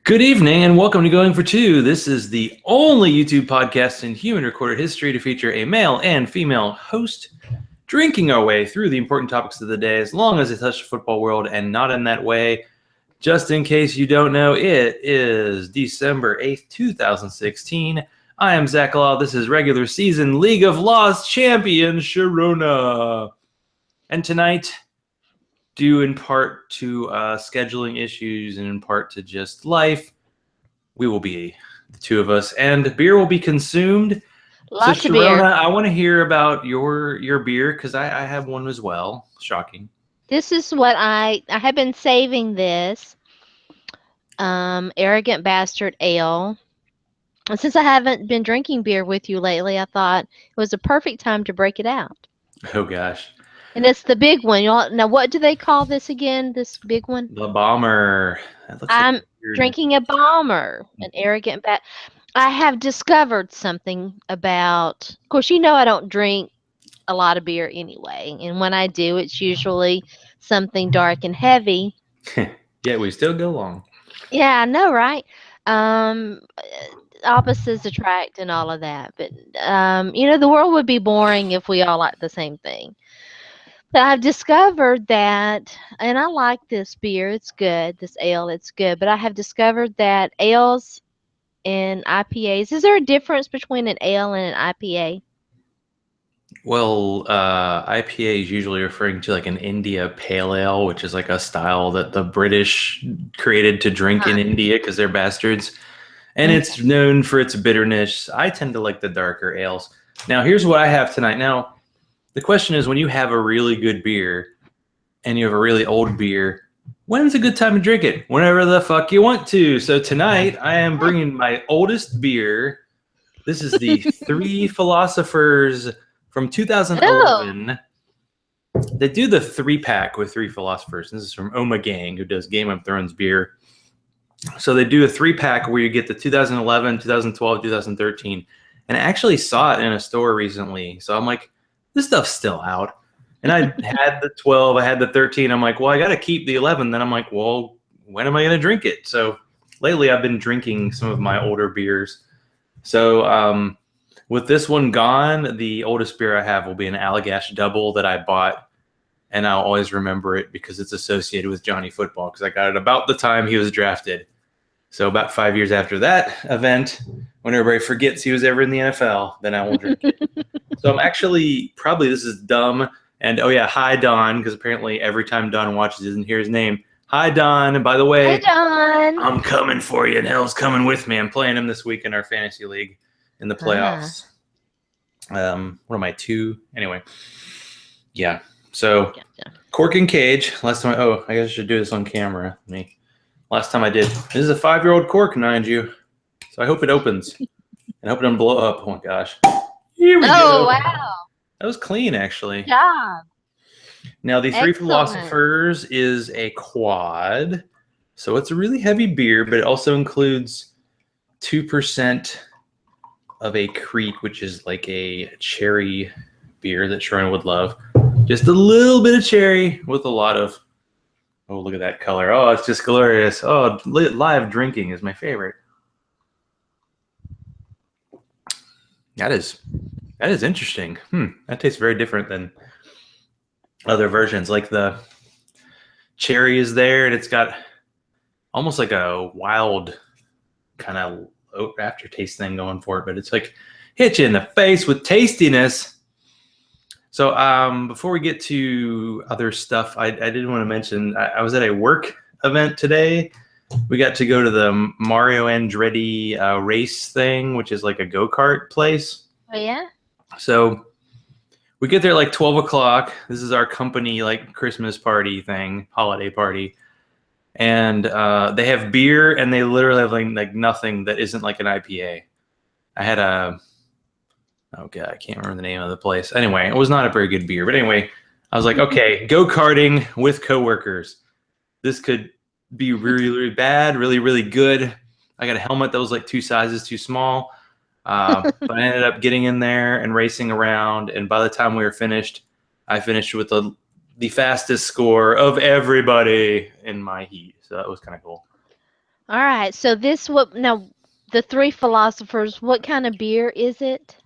Good evening and welcome to Going for Two. This is the only YouTube podcast in human recorded history to feature a male and female host drinking our way through the important topics of the day as long as they touch the football world and not in that way. Just in case you don't know, it is December 8th, 2016. I am Zach Law. This is regular season League of Lost champion Sharona. And tonight, due in part to scheduling issues and in part to just life, we will be the two of us, and beer will be consumed. Lots so, of beer. Sharona, I want to hear about your beer because I have one as well. Shocking. This is what I have been saving this Arrogant Bastard Ale. And since I haven't been drinking beer with you lately, I thought it was a perfect time to break it out. Oh gosh. And it's the big one. Now, what do they call this again? This big one? The Bomber. That looks I'm like weird. drinking a Bomber, an Arrogant Bastard. I have discovered something about. Of course, you know I don't drink a lot of beer anyway, and when I do, it's usually something dark and heavy. Yeah, we still go long. Yeah, I know, right? Um, Opposites attract and all of that. But the world would be boring if we all liked the same thing. But I've discovered that, and I like this beer. It's good. This ale, it's good. But I have discovered that ales and IPAs. Is there a difference between an ale and an IPA? Well, IPA is usually referring to like an India Pale Ale, which is like a style that the British created to drink in India because they're bastards. And it's known for its bitterness. I tend to like the darker ales. Now, here's what I have tonight. Now, the question is when you have a really good beer and you have a really old beer, when's a good time to drink it? Whenever the fuck you want to. So tonight, I am bringing my oldest beer. This is the Three Philosophers from 2011. They do the 3-pack with Three Philosophers. This is from Oma Gang, who does Game of Thrones beer. So they do a 3-pack where you get the 2011, 2012, 2013. And I actually saw it in a store recently. So I'm like, this stuff's still out. And I had the 12, I had the 13. I'm like, well, I got to keep the 11. Then I'm like, well, when am I going to drink it? So lately I've been drinking some of my older beers. So with this one gone, the oldest beer I have will be an Allagash Double that I bought. And I'll always remember it because it's associated with Johnny Football because I got it about the time he was drafted. So about 5 years after that event, when everybody forgets he was ever in the NFL, then I will drink it. So I'm actually, probably this is dumb. And oh yeah, hi Don, because apparently every time Don watches it and hears his name, hi Don. And by the way, Hi, Don. I'm coming for you and hell's coming with me. I'm playing him this week in our fantasy league in the playoffs. What am I, 2? Anyway, yeah. So Cork and Cage. Last time, I guess I should do this on camera. Last time I did. This is a 5-year-old cork, mind you. So I hope it opens. And I hope it doesn't blow up. Oh my gosh. Here we go. Oh, wow. That was clean, actually. Good job. Now, the Three Philosophers is a quad. So it's a really heavy beer, but it also includes 2% of a Crete, which is like a cherry beer that Sharona would love. Just a little bit of cherry with a lot of, oh, look at that color. Oh, it's just glorious. Oh, live drinking is my favorite. That is interesting. That tastes very different than other versions. Like the cherry is there, and it's got almost like a wild kind of aftertaste thing going for it, but it's like hit you in the face with tastiness. So before we get to other stuff, I did want to mention I was at a work event today. We got to go to the Mario Andretti race thing, which is like a go-kart place. Oh, yeah? So we get there like 12 o'clock. This is our company like Christmas party thing, holiday party. And they have beer, and they literally have like nothing that isn't like an IPA. I had oh god, I can't remember the name of the place. Anyway, it was not a very good beer. But anyway, I was like, okay, go-karting with coworkers. This could be really, really bad, really, really good. I got a helmet that was like 2 sizes too small. But I ended up getting in there and racing around. And by the time we were finished, I finished with the fastest score of everybody in my heat. So that was kind of cool. All right. So this what now the three philosophers, what kind of beer is it?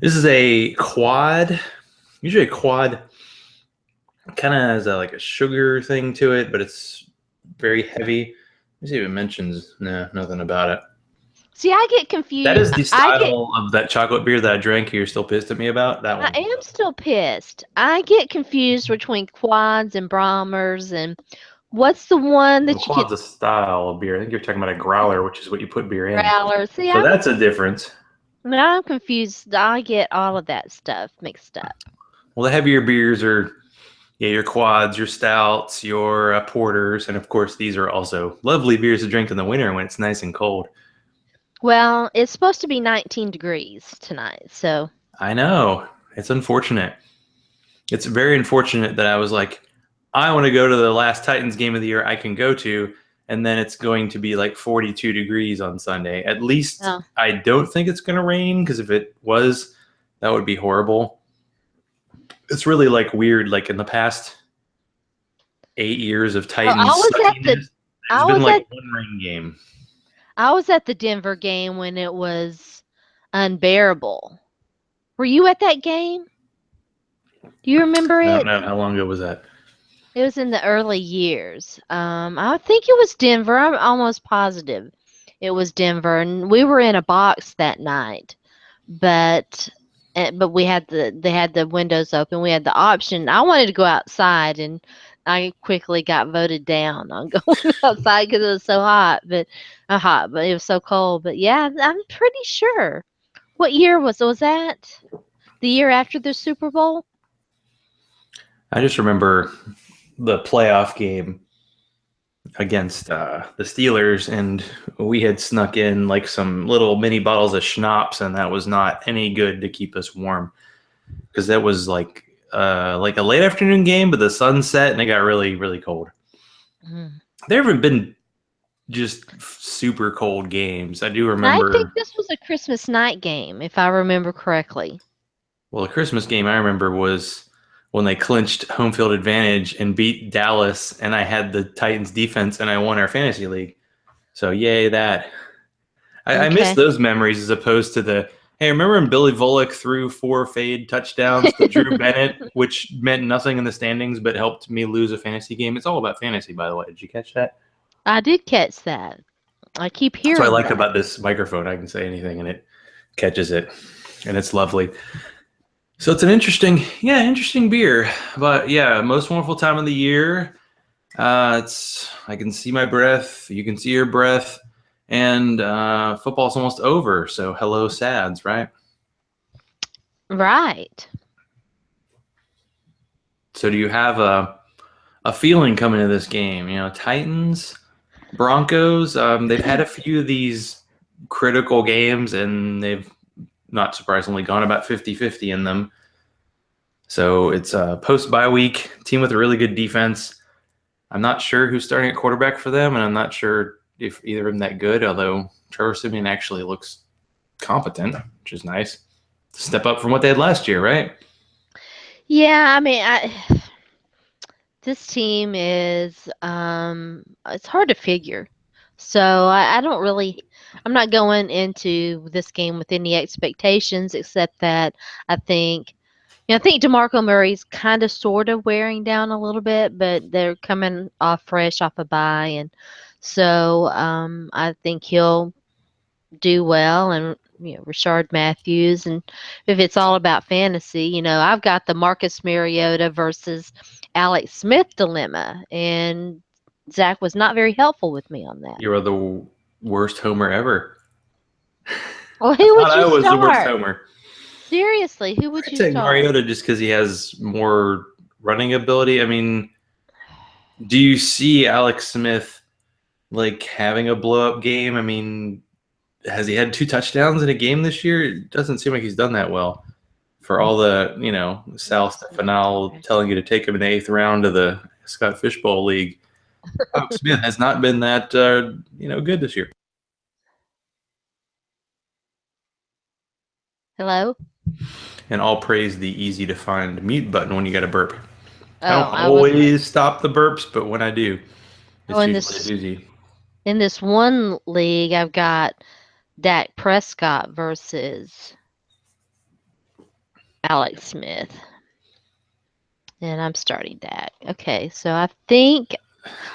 This is a quad. Usually a quad kind of has like a sugar thing to it, but it's very heavy. Let me see if it mentions. No, nothing about it. See, I get That confused. is the style of that chocolate beer that I drank. You're still pissed at me about that I one. am still pissed. I get confused between quads and Brahmers and what's the one Well, that you get quad's a style of beer. I think you're talking about a growler, which is what you put beer in. growler. See, So that's a difference. I'm confused. I get all of that stuff mixed up. Well, the heavier beers are yeah, your quads, your stouts, your porters, and of course these are also lovely beers to drink in the winter when it's nice and cold. Well, it's supposed to be 19 degrees tonight, so I know it's unfortunate. It's very unfortunate that I was like, I want to go to the last Titans game of the year I can go to, and then it's going to be like 42 degrees on Sunday. At least oh, I don't think it's going to rain because if it was, that would be horrible. It's really like weird. Like in the past 8 years of oh, I Titans was at the suckiness, there's I been was like at one rain game. I was at the Denver game when it was unbearable. Were you at that game? Do you remember I don't it? know how long ago was that. It was in the early years. I think it was Denver. I'm almost positive it was Denver, and we were in a box that night. But but we had they had the windows open. We had the option. I wanted to go outside, and I quickly got voted down on going outside because it was so hot. But it was so cold. But yeah, I'm pretty sure. What year was that? The year after the Super Bowl? I just remember the playoff game against the Steelers, and we had snuck in like some little mini bottles of schnapps, and that was not any good to keep us warm because that was like a late afternoon game, but the sun set and it got really really cold. Mm. There haven't been just super cold games. I do I think remember. this was a Christmas night game, if I remember correctly. Well, the Christmas game I remember was when they clinched home field advantage and beat Dallas, and I had the Titans defense, and I won our fantasy league. So yay that! I miss Okay. those memories as opposed to the hey. Remember when Billy Volek threw 4 fade touchdowns to Drew Bennett, which meant nothing in the standings but helped me lose a fantasy game? It's all about fantasy, by the way. Did you catch that? I did catch that. I keep That's what I hearing like that. about this microphone. I can say anything and it catches it, and it's lovely. So it's an interesting beer. But yeah, most wonderful time of the year. It's I can see my breath. You can see your breath, and football's almost over. So hello, sads, right? Right. So do you have a feeling coming to this game? You know, Titans, Broncos. They've had a few of these critical games, and they've not surprisingly gone about 50-50 in them. So it's a post bye week team with a really good defense. I'm not sure who's starting at quarterback for them, and I'm not sure if either of them that good. Although Trevor Simeon actually looks competent, which is nice. Step up from what they had last year, right? Yeah, I mean, this team is it's hard to figure. So I don't really I'm not going into this game with any expectations except that I think I think DeMarco Murray's kind of sort of wearing down a little bit, but they're coming off fresh off a bye and so I think he'll do well and Richard Matthews and if it's all about fantasy, I've got the Marcus Mariota versus Alex Smith dilemma and Zach was not very helpful with me on that. You are the worst homer ever. Well, I who thought would I you was the worst start? homer. Seriously, who would I you take start? Mariota just because he has more running ability. I mean, do you see Alex Smith like having a blow up game? I mean, has he had 2 touchdowns in a game this year? It doesn't seem like he's done that well. For all the Sal Stefanel telling you to take him in the 8th round of the Scott Fishbowl League, Alex Smith has not been that good this year. Hello? And all praise the easy to find mute button when you got a burp. I Oh, don't I was always stop the burps, but when I do, oh it's in usually a this doozy. In this one league, I've got Dak Prescott versus Alex Smith, and I'm starting Dak. Okay, so I think.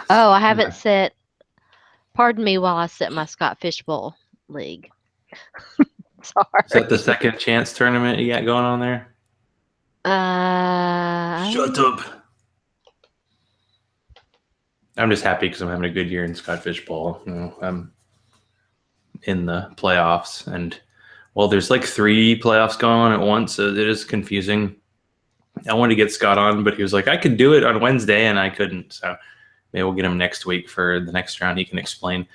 Oh, I haven't Okay. set. Pardon me while I set my Scott Fishbowl league. Is that the Sorry. second chance tournament you got going on there? Shut Uh, up. I'm just happy because I'm having a good year in Scott Fishbowl. I'm in the playoffs, and well, there's like 3 playoffs going on at once, so it is confusing. I wanted to get Scott on, but he was like, I could do it on Wednesday, and I couldn't. So maybe we'll get him next week for the next round. He can explain.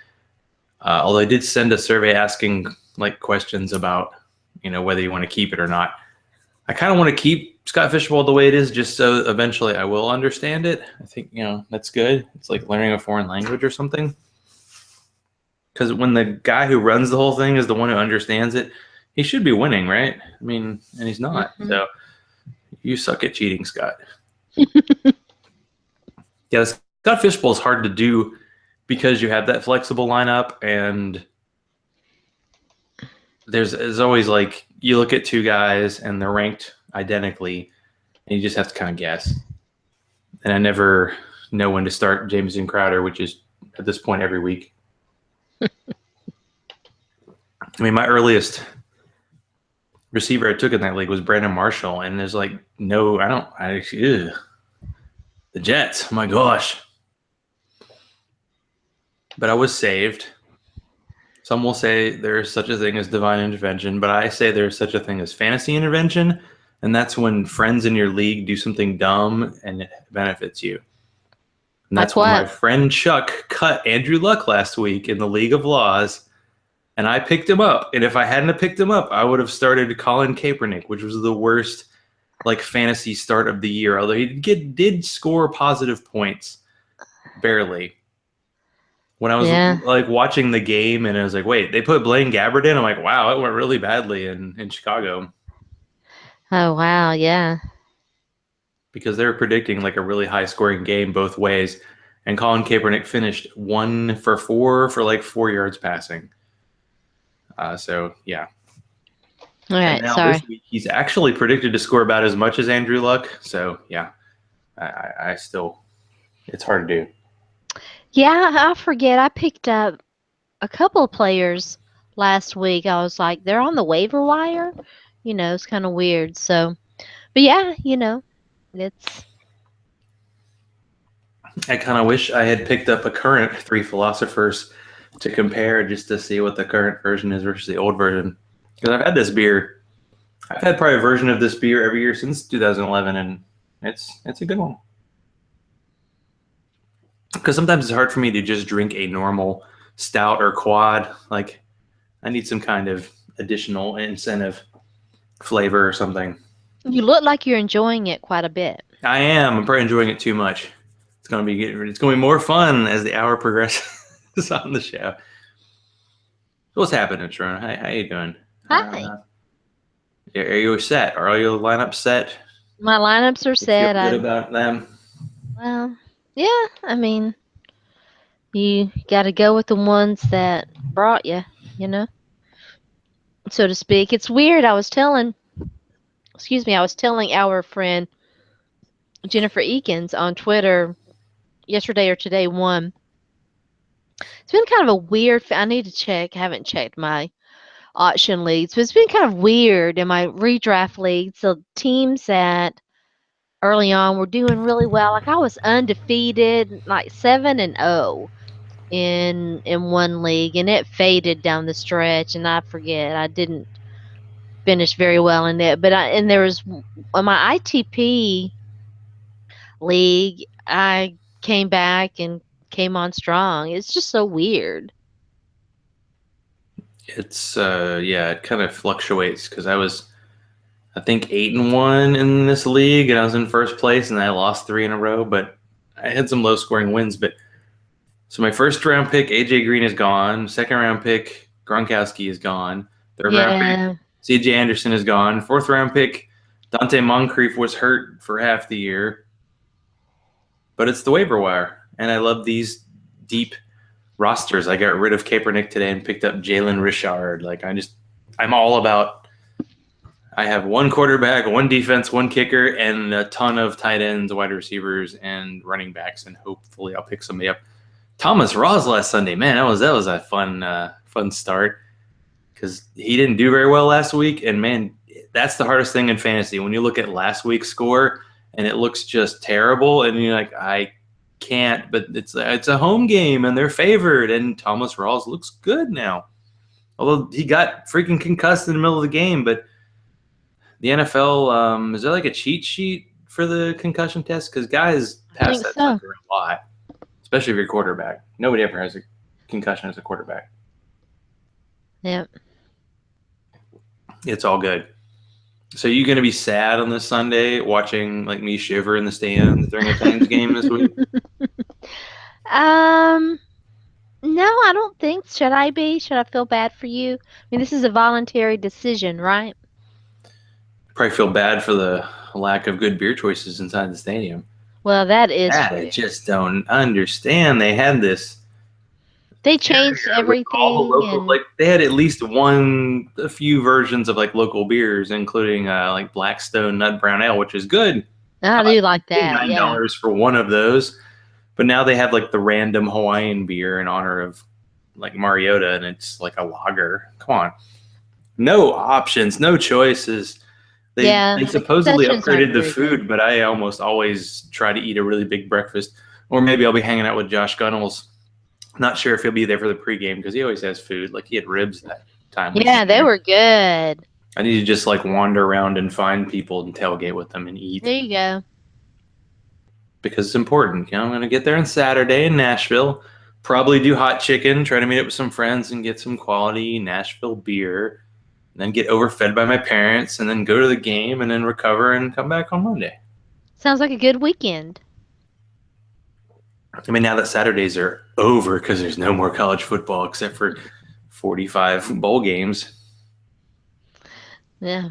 Although I did send a survey asking like questions about, whether you want to keep it or not. I kind of want to keep Scott Fishbowl the way it is, just so eventually I will understand it. I think that's good. It's like learning a foreign language or something. Because when the guy who runs the whole thing is the one who understands it, he should be winning, right? I mean, and he's not. mhm. So you suck at cheating, Scott. Yeah, Scott Fishbowl is hard to do because you have that flexible lineup, and there's always like you look at 2 guys and they're ranked identically, and you just have to kind of guess. And I never know when to start Jameson Crowder, which is at this point every week. I mean, my earliest receiver I took in that league was Brandon Marshall, and there's like no, I don't, I ugh. The Jets. Oh my gosh. But I was saved. Some will say there is such a thing as divine intervention, but I say there's such a thing as fantasy intervention, and that's when friends in your league do something dumb and it benefits you. And Like that's when my what? friend Chuck cut Andrew Luck last week in the League of Laws, and I picked him up. And if I hadn't have picked him up, I would have started Colin Kaepernick, which was the worst like fantasy start of the year. Although he did score positive points, barely. When I was Yeah. like watching the game, and I was like, wait, they put Blaine Gabbert in. I'm like, wow, it went really badly in Chicago Oh, wow. Yeah. because they were predicting like a really high scoring game both ways. And Colin Kaepernick finished 1 for 4 for like 4 yards passing. So yeah. All And right. now this Sorry. week he's actually predicted to score about as much as Andrew Luck. So yeah, I still, it's hard to do. Yeah, I forget. I picked up a couple of players last week. I was like, they're on the waiver wire. It's kind of weird. So, but yeah, it's I kind of wish I had picked up a current Three Philosophers to compare just to see what the current version is versus the old version. Because I've had this beer. I've had probably a version of this beer every year since 2011, and it's a good one. Because sometimes it's hard for me to just drink a normal stout or quad. Like I need some kind of additional incentive flavor or something. you look like you're enjoying it quite a bit. I am. I'm probably enjoying it too much. It's gonna be more fun as the hour progresses on the show. So what's happening, Sharon? How you doing? Hi. Are you set? Are all your lineups set? My lineups are You feel set. good I about them? Well, yeah. I mean, you got to go with the ones that brought you. You know, so to speak. It's weird. I was telling our friend Jennifer Eakins on Twitter yesterday or today. It's been kind of a weird. I need to check. I haven't checked my auction leagues, but it's been kind of weird in my redraft leagues. The teams that early on were doing really well. Like I was undefeated, like 7-0 in one league, and it faded down the stretch. And I forget, I didn't finish very well in it. But and there was on my ITP league, I came back and came on strong. It's just so weird. It's yeah, it kind of fluctuates because I think 8-1 in this league, and I was in first place, and I lost 3 in a row. But I had some low scoring wins. But so my first round pick, AJ Green, is gone. Second round pick, Gronkowski, is gone. Third round pick, Yeah, CJ Anderson, is gone. Fourth round pick, Dante Moncrief was hurt for half the year. But it's the waiver wire, and I love these deep rosters. I got rid of Kaepernick today and picked up Jalen Richard. I'm all about. I have one quarterback, one defense, one kicker, and a ton of tight ends, wide receivers, and running backs, and hopefully I'll pick somebody up. Thomas Ross last Sunday, man, that was a fun start because he didn't do very well last week, and man, that's the hardest thing in fantasy when you look at last week's score and it looks just terrible, and you're like, I can't, but it's a home game and they're favored, and Thomas Rawls looks good now. Although he got freaking concussed in the middle of the game, but the NFL, is there like a cheat sheet for the concussion test? Because guys I pass think that so. sucker a lot, especially if you're a quarterback. Nobody ever has a concussion as a quarterback. Yeah. It's all good. So you going to be sad on this Sunday watching like me shiver in the stands during a Titans game this week? Um, no, I don't think. Should I be? Should I feel bad for you? I mean, this is a voluntary decision, right? Probably feel bad for the lack of good beer choices inside the stadium. Well, that is That true. I just don't understand. They had this They changed area with all the everything, local, and like they had at least a few versions of like local beers, including like Blackstone Nut Brown Ale, which is good. I I do like paid that. Yeah. $9 for one of those, but now they have like the random Hawaiian beer in honor of like Mariota, and it's like a lager. Come on, no options, no choices. Yeah, They the supposedly concessions aren't upgraded the very good. food, but I almost always try to eat a really big breakfast, or maybe I'll be hanging out with Josh Gunnels. Not sure if he'll be there for the pregame because he always has food. Like he had ribs that time we Yeah, came they there. were good. I need to just like wander around and find people and tailgate with them and eat There you go. because it's important. I'm going to get there on Saturday in Nashville. Probably do hot chicken, try to meet up with some friends and get some quality Nashville beer, and then get overfed by my parents, and then go to the game and then recover and come back on Monday. Sounds like a good weekend. I mean, now that Saturdays are over because there's no more college football except for 45 bowl games. Yeah,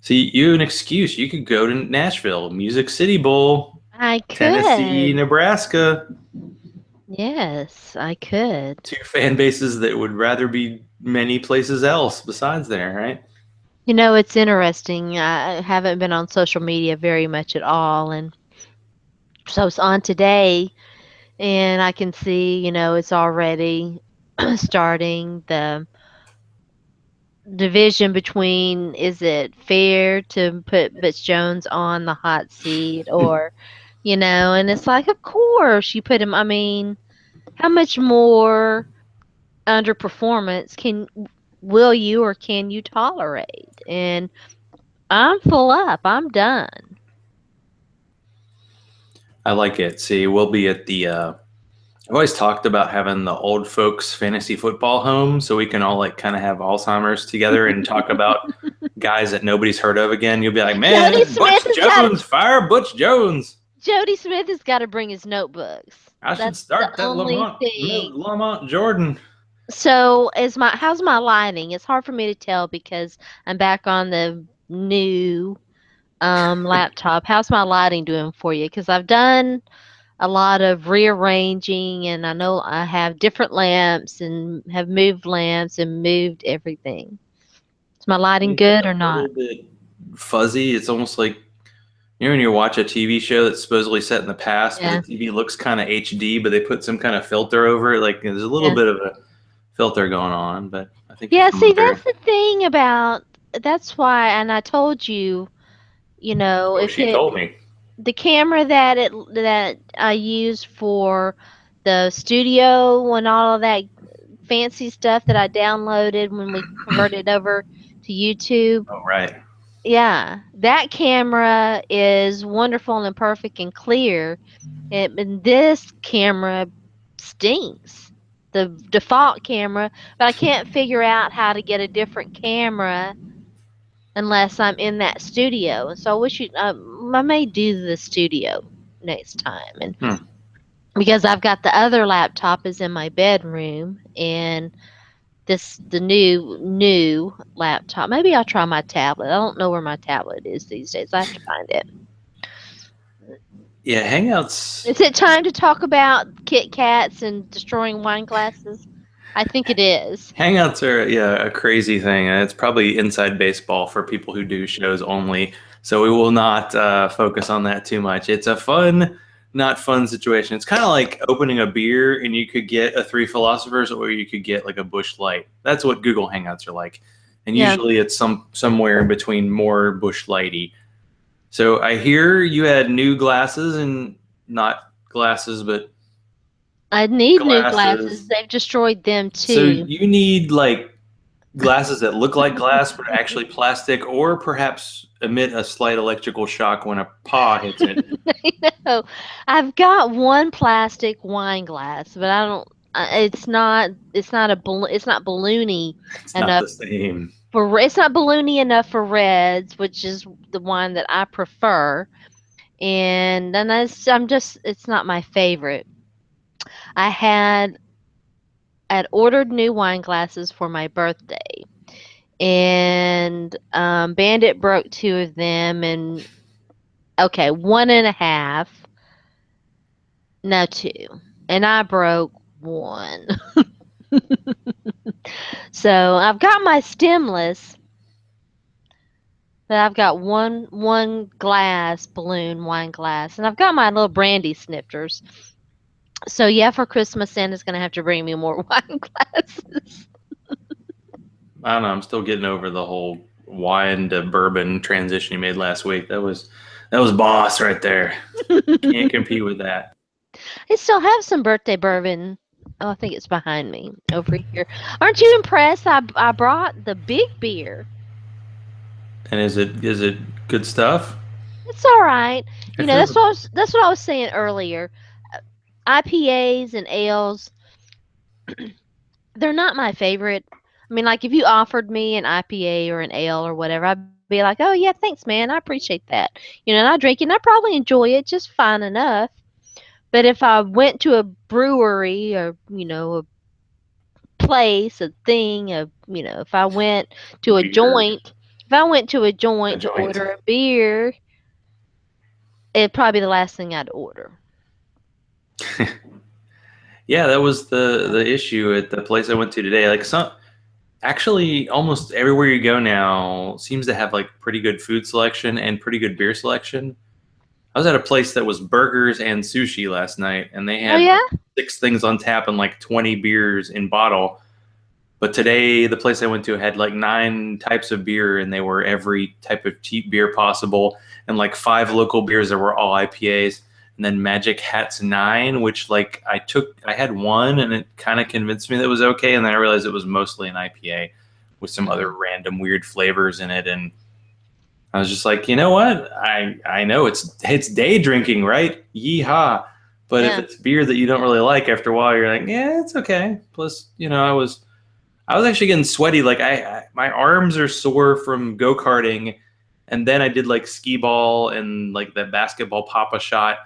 So you have an excuse. You could go to Nashville, Music City Bowl, I Tennessee, could. Nebraska. Yes, I could. Two fan bases that would rather be many places else besides there, right? You know, it's interesting. I haven't been on social media very much at all, and so it's on today, and I can see, it's already starting the division between, is it fair to put Butch Jones on the hot seat, or, and it's like, of course you put him. I mean, how much more underperformance will you or can you tolerate? And I'm full up. I'm done. I like it. See, we'll be at the. I've always talked about having the old folks fantasy football home so we can all like kind of have Alzheimer's together and talk about guys that nobody's heard of again. You'll be like, Jody man, Smith Butch has got Jones, fire Butch Jones. Jody Smith has got to bring his notebooks. I should That's the start that only thing. Lamont Jordan. So, how's my lighting? It's hard for me to tell because I'm back on the new laptop. How's my lighting doing for you? Because I've done a lot of rearranging, and I know I have different lamps and have moved lamps and moved everything. Is my lighting It's good a or not? little bit fuzzy. It's almost like when you watch a TV show that's supposedly set in the past, but the Yeah. TV looks kind of HD, but they put some kind of filter over it. Like there's a little Yeah. bit of a filter going on, but I think you're Yeah, coming see, through. that's the thing about that's why, and I told you, Oh, if she it told me. the camera that I use for the studio and all of that fancy stuff that I downloaded when we converted over to YouTube. Oh, right. Yeah, that camera is wonderful and perfect and clear. And this camera stinks. The default camera, but I can't figure out how to get a different camera unless I'm in that studio. And so I may do the studio next time. And Hmm. because I've got the other laptop is in my bedroom, and the new laptop. Maybe I'll try my tablet. I don't know where my tablet is these days. I have to find it. Yeah, Hangouts. Is it time to talk about Kit Kats and destroying wine glasses? I think it is. Hangouts are, yeah, a crazy thing. It's probably inside baseball for people who do shows only. So we will not focus on that too much. It's a fun, not fun situation. It's kind of like opening a beer and you could get a Three Philosophers or you could get like a Bush Light. That's what Google Hangouts are like. And Yeah. usually it's somewhere in between more Bush Lighty. So I hear you had new glasses and not glasses, but I need new glasses. glasses. They've destroyed them So too. you need like glasses that look like glass but are actually plastic, or perhaps emit a slight electrical shock when a paw hits it. I know. I've got one plastic wine glass, but I don't. It's not. It's not a. It's not balloony It's not enough the same. for. It's not balloony enough for reds, which is the wine that I prefer. And I'm just. It's not my favorite. I had. I'd ordered new wine glasses for my birthday, and Bandit broke two of them, and okay, one and a half. No, two. And I broke one. So I've got my stemless, but I've got one glass balloon wine glass, and I've got my little brandy snifters. So yeah, for Christmas, Santa's gonna have to bring me more wine glasses. I don't know. I'm still getting over the whole wine to bourbon transition you made last week. That was boss right there. Can't compete with that. I still have some birthday bourbon. Oh, I think it's behind me over here. Aren't you impressed? I brought the big beer. And is it good stuff? It's all right. You I've know, never. that's what I was saying earlier. IPAs and ales, they're not my favorite. I mean, like if you offered me an IPA or an ale or whatever, I'd be like, "Oh yeah, thanks, man. I appreciate that." You know, and I drink it and I probably enjoy it just fine enough. But if I went to a brewery or, a place, a thing, if I went to a Beer, joint, if I went to a a joint to joint. order a beer, it'd probably be the last thing I'd order. Yeah, that was the issue at the place I went to today. Like some actually almost everywhere you go now seems to have like pretty good food selection and pretty good beer selection. I was at a place that was burgers and sushi last night, and they Oh had yeah? like 6 things on tap and like 20 beers in bottle. But today, the place I went to had like 9 types of beer, and they were every type of cheap beer possible, and like 5 local beers that were all IPAs, and then Magic Hat's 9, which like I had one, and it kind of convinced me that it was okay, and then I realized it was mostly an IPA with some other Mm, random weird flavors in it, and I was just like, you know what? I know it's day drinking, right? Yeehaw! But if yeah. it's beer that you don't really like, after a while, you're like, yeah, it's okay. Plus, I was actually getting sweaty. Like my arms are sore from go karting, and then I did like skee ball and like that basketball papa shot,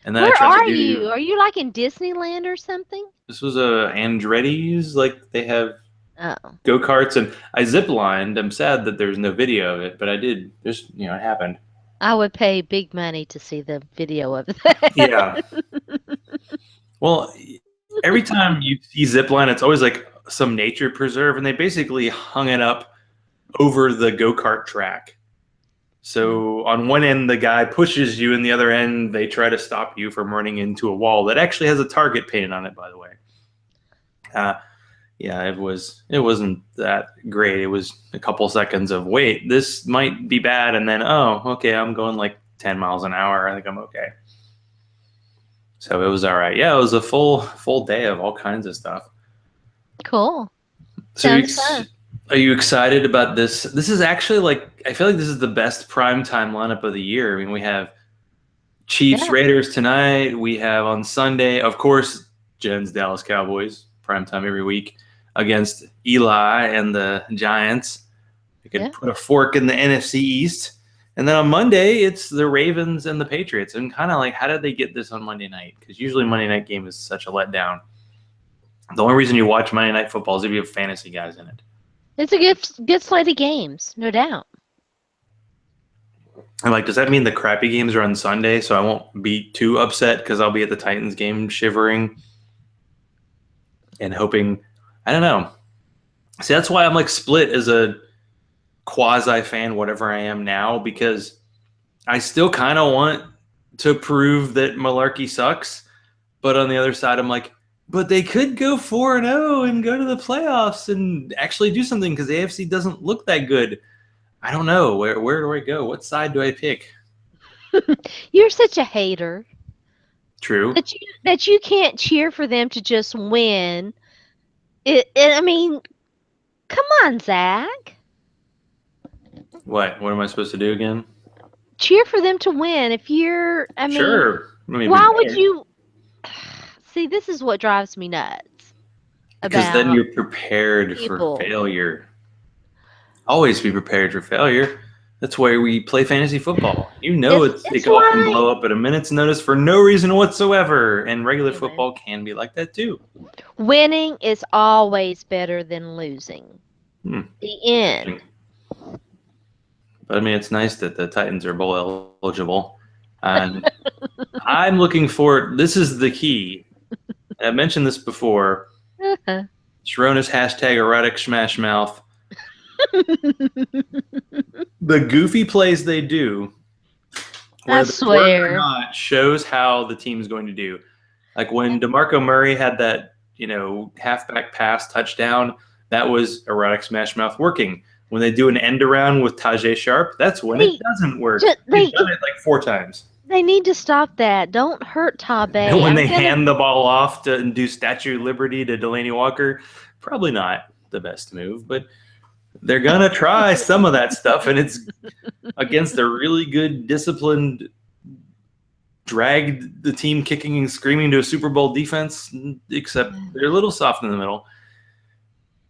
and then I Where tried to are do you? Are you like in Disneyland or something? this was a Andretti's. Like they have Oh, go karts, and I zip lined. I'm sad that there's no video of it, but I did. There's it happened. I would pay big money to see the video of that. Yeah. Well, every time you see zip line, it's always like some nature preserve, and they basically hung it up over the go kart track. Mm. So on one end, the guy pushes you, and the other end, they try to stop you from running into a wall that actually has a target painted on it. By the way, uh, yeah, it wasn't that great. It was a couple seconds of wait, this might be bad, and then oh, okay, I'm going like 10 miles an hour. I think I'm okay. So it was all right. Yeah, it was a full day of all kinds of stuff. Cool. So Sounds fun. are you excited about this? This is actually like I feel like this is the best prime time lineup of the year. I mean, we have Chiefs Yeah, Raiders tonight. We have on Sunday, of course, Jen's Dallas Cowboys prime time every week against Eli and the Giants. We could yeah. put a fork in the NFC East. And then on Monday, it's the Ravens and the Patriots. And kind of like, how did they get this on Monday night? Because usually Monday night game is such a letdown. The only reason you watch Monday Night Football is if you have fantasy guys in it. It's a good slate of games, no doubt. I'm like, does that mean the crappy games are on Sunday, so I won't be too upset because I'll be at the Titans game shivering and hoping? I don't know. See, that's why I'm like split as a quasi fan, whatever I am now, because I still kind of want to prove that Malarkey sucks, but on the other side, I'm like, but they could go 4-0 and go to the playoffs and actually do something because the AFC doesn't look that good. I don't know. Where do I go? What side do I pick? You're such a hater True. that you can't cheer for them to just win. I mean, come on, Zach. What? What am I supposed to do again? Cheer for them to win. I mean, Sure. I mean, be why would better. you see? This is what drives me nuts Because then about you're prepared for people. failure. Always be prepared for failure. That's why we play fantasy football. You know It's it all can why blow up at a minute's notice for no reason whatsoever. And regular human football can be like that too. winning is always better than losing. Hmm, The interesting. end. But I mean, it's nice that the Titans are bowl eligible. And I'm looking for this is the key. I mentioned this before. Sharona's hashtag erotic smash mouth. The goofy plays they do, I whether it's worked or swear. not, shows how the team's going to do. Like when DeMarco Murray had that, halfback pass touchdown, that was erotic smash mouth working. When they do an end around with Tajay Sharp, that's when it They doesn't work. just We've done it like 4 times. they need to stop that. Don't hurt And Tabe. when I'm they gonna. hand the ball off to do Statue of Liberty to Delaney Walker, probably not the best move, but they're gonna try some of that stuff, and it's against a really good, disciplined, dragged the team kicking and screaming to a Super Bowl defense. Except they're a little soft in the middle.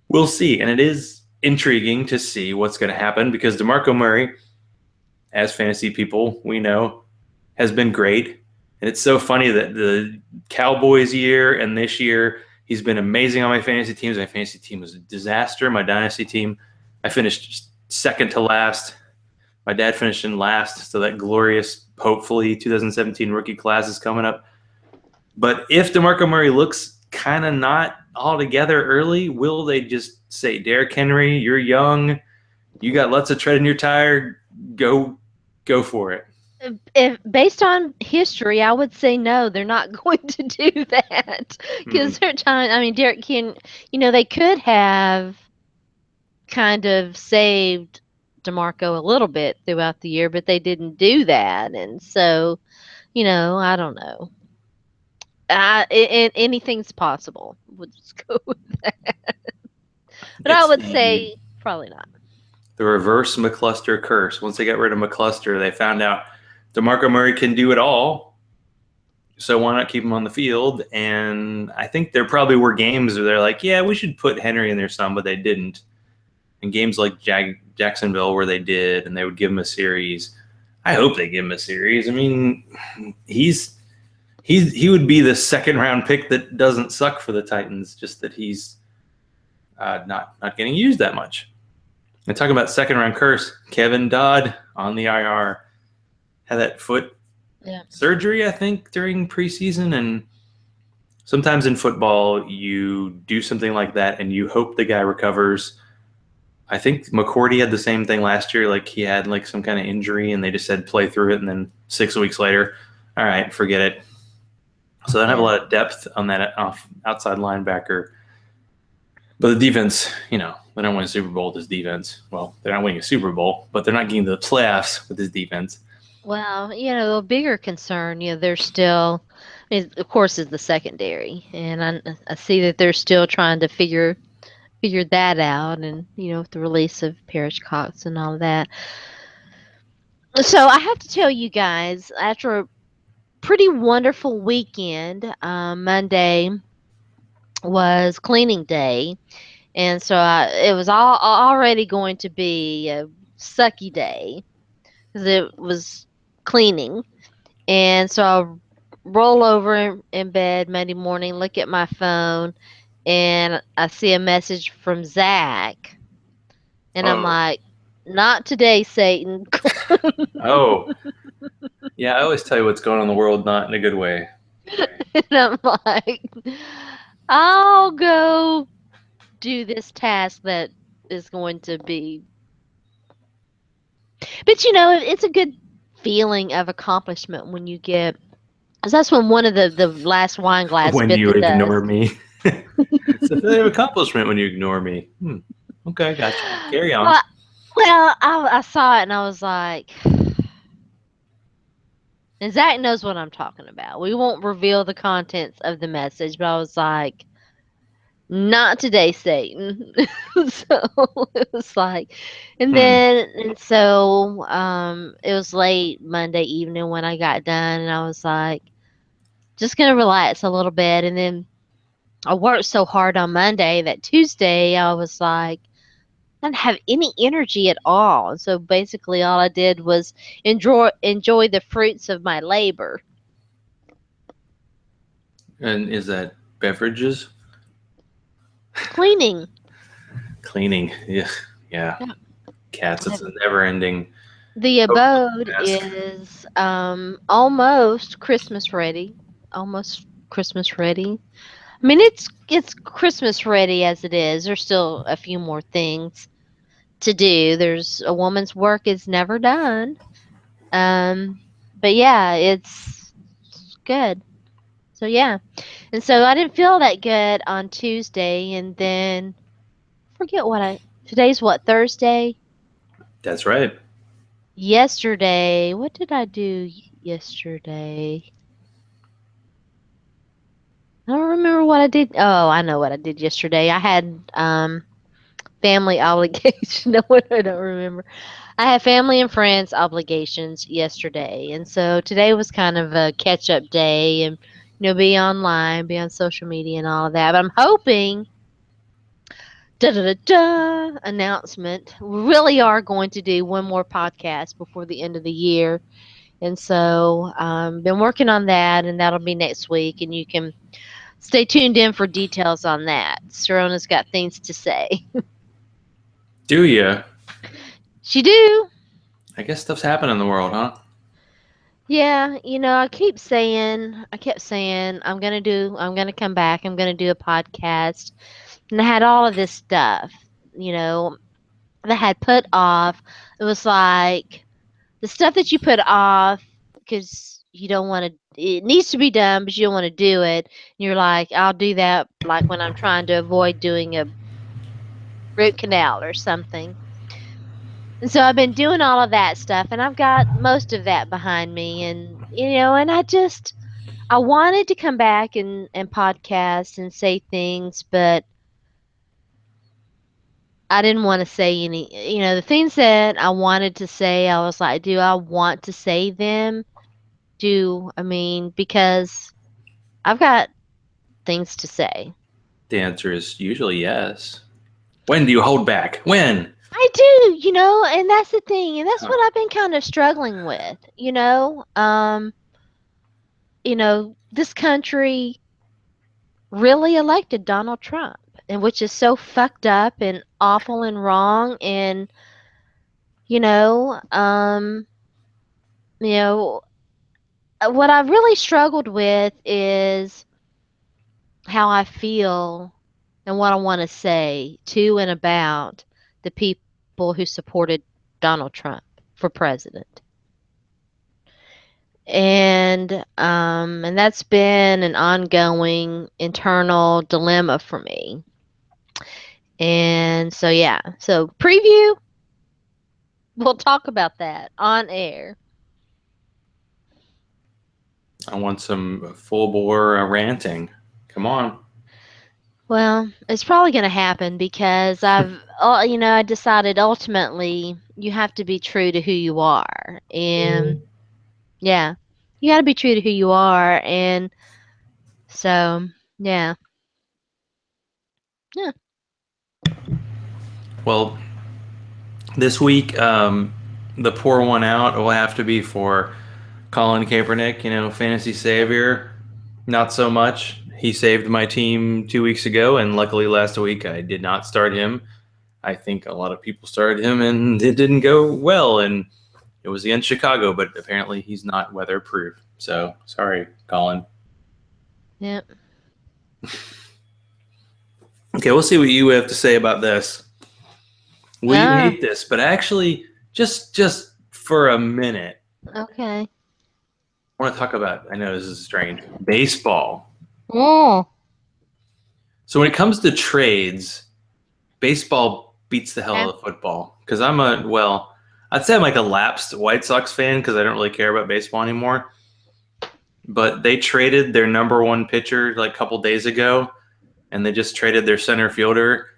We'll see, and it is intriguing to see what's going to happen because DeMarco Murray, as fantasy people we know, has been great. And it's so funny that the Cowboys year and this year, he's been amazing on my fantasy teams. My fantasy team was a disaster. My dynasty team, I finished second to last. My dad finished in last. So that glorious, hopefully, 2017 rookie class is coming up. But if DeMarco Murray looks kind of not all together early, will they just say, Derrick Henry, you're young, you got lots of tread in your tire, go for it? If based on history, I would say no. They're not going to do that Hmm. because they're trying. I mean, Derek can. They could have kind of saved DeMarco a little bit throughout the year, but they didn't do that, and so I don't know. Anything's possible. We'll just go with that. But I It's would say probably not. the reverse McCluster curse. Once they got rid of McCluster, they found out DeMarco Murray can do it all. So why not keep him on the field? And I think there probably were games where they're like, yeah, we should put Henry in there some, but they didn't. And games like Jacksonville where they did, and they would give him a series. I hope they give him a series. I mean, he would be the second round pick that doesn't suck for the Titans, just that he's not getting used that much. And talking about second round curse, Kevin Dodd on the IR had that foot Yeah. surgery, I think, during preseason. And sometimes in football, you do something like that and you hope the guy recovers. I think McCourty had the same thing last year. Like he had like some kind of injury and they just said play through it. And then 6 weeks later, all right, forget it. So they don't have a Yeah. lot of depth on that outside linebacker. But the defense, they don't win a Super Bowl with this defense. Well, they're not winning a Super Bowl, but they're not getting to the playoffs with this defense. Well, a bigger concern, they're still, of course, is the secondary, and I see that they're still trying to figure that out, and with the release of Parrish Cox and all of that. So I have to tell you guys, after a pretty wonderful weekend, Monday was cleaning day, and so it was already going to be a sucky day because it was cleaning. And so I roll over in bed Monday morning, look at my phone, and I see a message from Zach. And I'm Oh, like, Not today, Satan. Oh, yeah. I always tell you what's going on in the world, not in a good way. And I'm like, I'll go do this task that is going to be. But it's a good feeling of accomplishment when you get. 'Cause that's when one of the last wine glass When bit you the ignore dust. me, it's a feeling of accomplishment when you ignore me. Okay, gotcha. Carry on. Well, I saw it and I was like, and Zach knows what I'm talking about. We won't reveal the contents of the message, but I was like, not today, Satan. So it was like, Hmm. and so it was late Monday evening when I got done, and I was like, just gonna relax a little bit, and then I worked so hard on Monday that Tuesday I was like, I didn't have any energy at all. And so basically all I did was enjoy the fruits of my labor. And is that beverages? Cleaning. Cleaning. Yeah. Yeah. Yeah. Cats. It's a never-ending The abode task. is almost Christmas ready. Almost Christmas ready. I mean it's Christmas ready as it is. There's still a few more things to do. There's a woman's work is never done. Um but yeah, it's good. So yeah. And so I didn't feel that good on Tuesday and then forget what I today's what, Thursday? That's right. Yesterday, what did I do yesterday? I don't remember what I did. Oh, I know what I did yesterday. I had family obligation. No, I don't remember. I had family and friends obligations yesterday, and so today was kind of a catch up day, and be online, be on social media, and all of that. But I'm hoping, da da da da, announcement. We really are going to do one more podcast before the end of the year, and so been working on that, and that'll be next week, and you can stay tuned in for details on that. Sharona's got things to say. Do you? She do. I guess stuff's happening in the world, huh? Yeah, I kept saying, I'm gonna come back, I'm gonna do a podcast. And I had all of this stuff, you know, that I had put off. It was like the stuff that you put off because you don't want to, it needs to be done, but you don't want to do it. And you're like, I'll do that like when I'm trying to avoid doing a root canal or something. And so I've been doing all of that stuff and I've got most of that behind me and and I wanted to come back and podcast and say things, but I didn't want to say any the things that I wanted to say, I was like, do I want to say them? Because I've got things to say. The answer is usually yes. When do you hold back? When? I do, and that's the thing, and that's Huh. what I've been kind of struggling with, this country really elected Donald Trump, and which is so fucked up and awful and wrong. And you know, um, you know, what I've really struggled with is how I feel and what I want to say to and about the people who supported Donald Trump for president. And that's been an ongoing internal dilemma for me. And so yeah, so preview, we'll talk about that on air. I want some full bore ranting. Come on. Well, it's probably going to happen because I decided ultimately you have to be true to who you are. And yeah, you got to be true to who you are. And so, yeah, yeah. Well, this week, the poor one out will have to be for Colin Kaepernick, fantasy savior. Not so much. He saved my team 2 weeks ago, and luckily last week I did not start him. I think a lot of people started him and it didn't go well. And it was against Chicago, but apparently he's not weatherproof. So sorry, Colin. Yep. Okay, we'll see what you have to say about this. Will you Ah, hate this? But actually, just for a minute, okay. I want to talk about. I know this is strange. Baseball. Oh, So when it comes to trades, baseball beats the hell yeah. out of football. Because I'd say I'm like a lapsed White Sox fan because I don't really care about baseball anymore. But they traded their number one pitcher like a couple days ago, and they just traded their center fielder.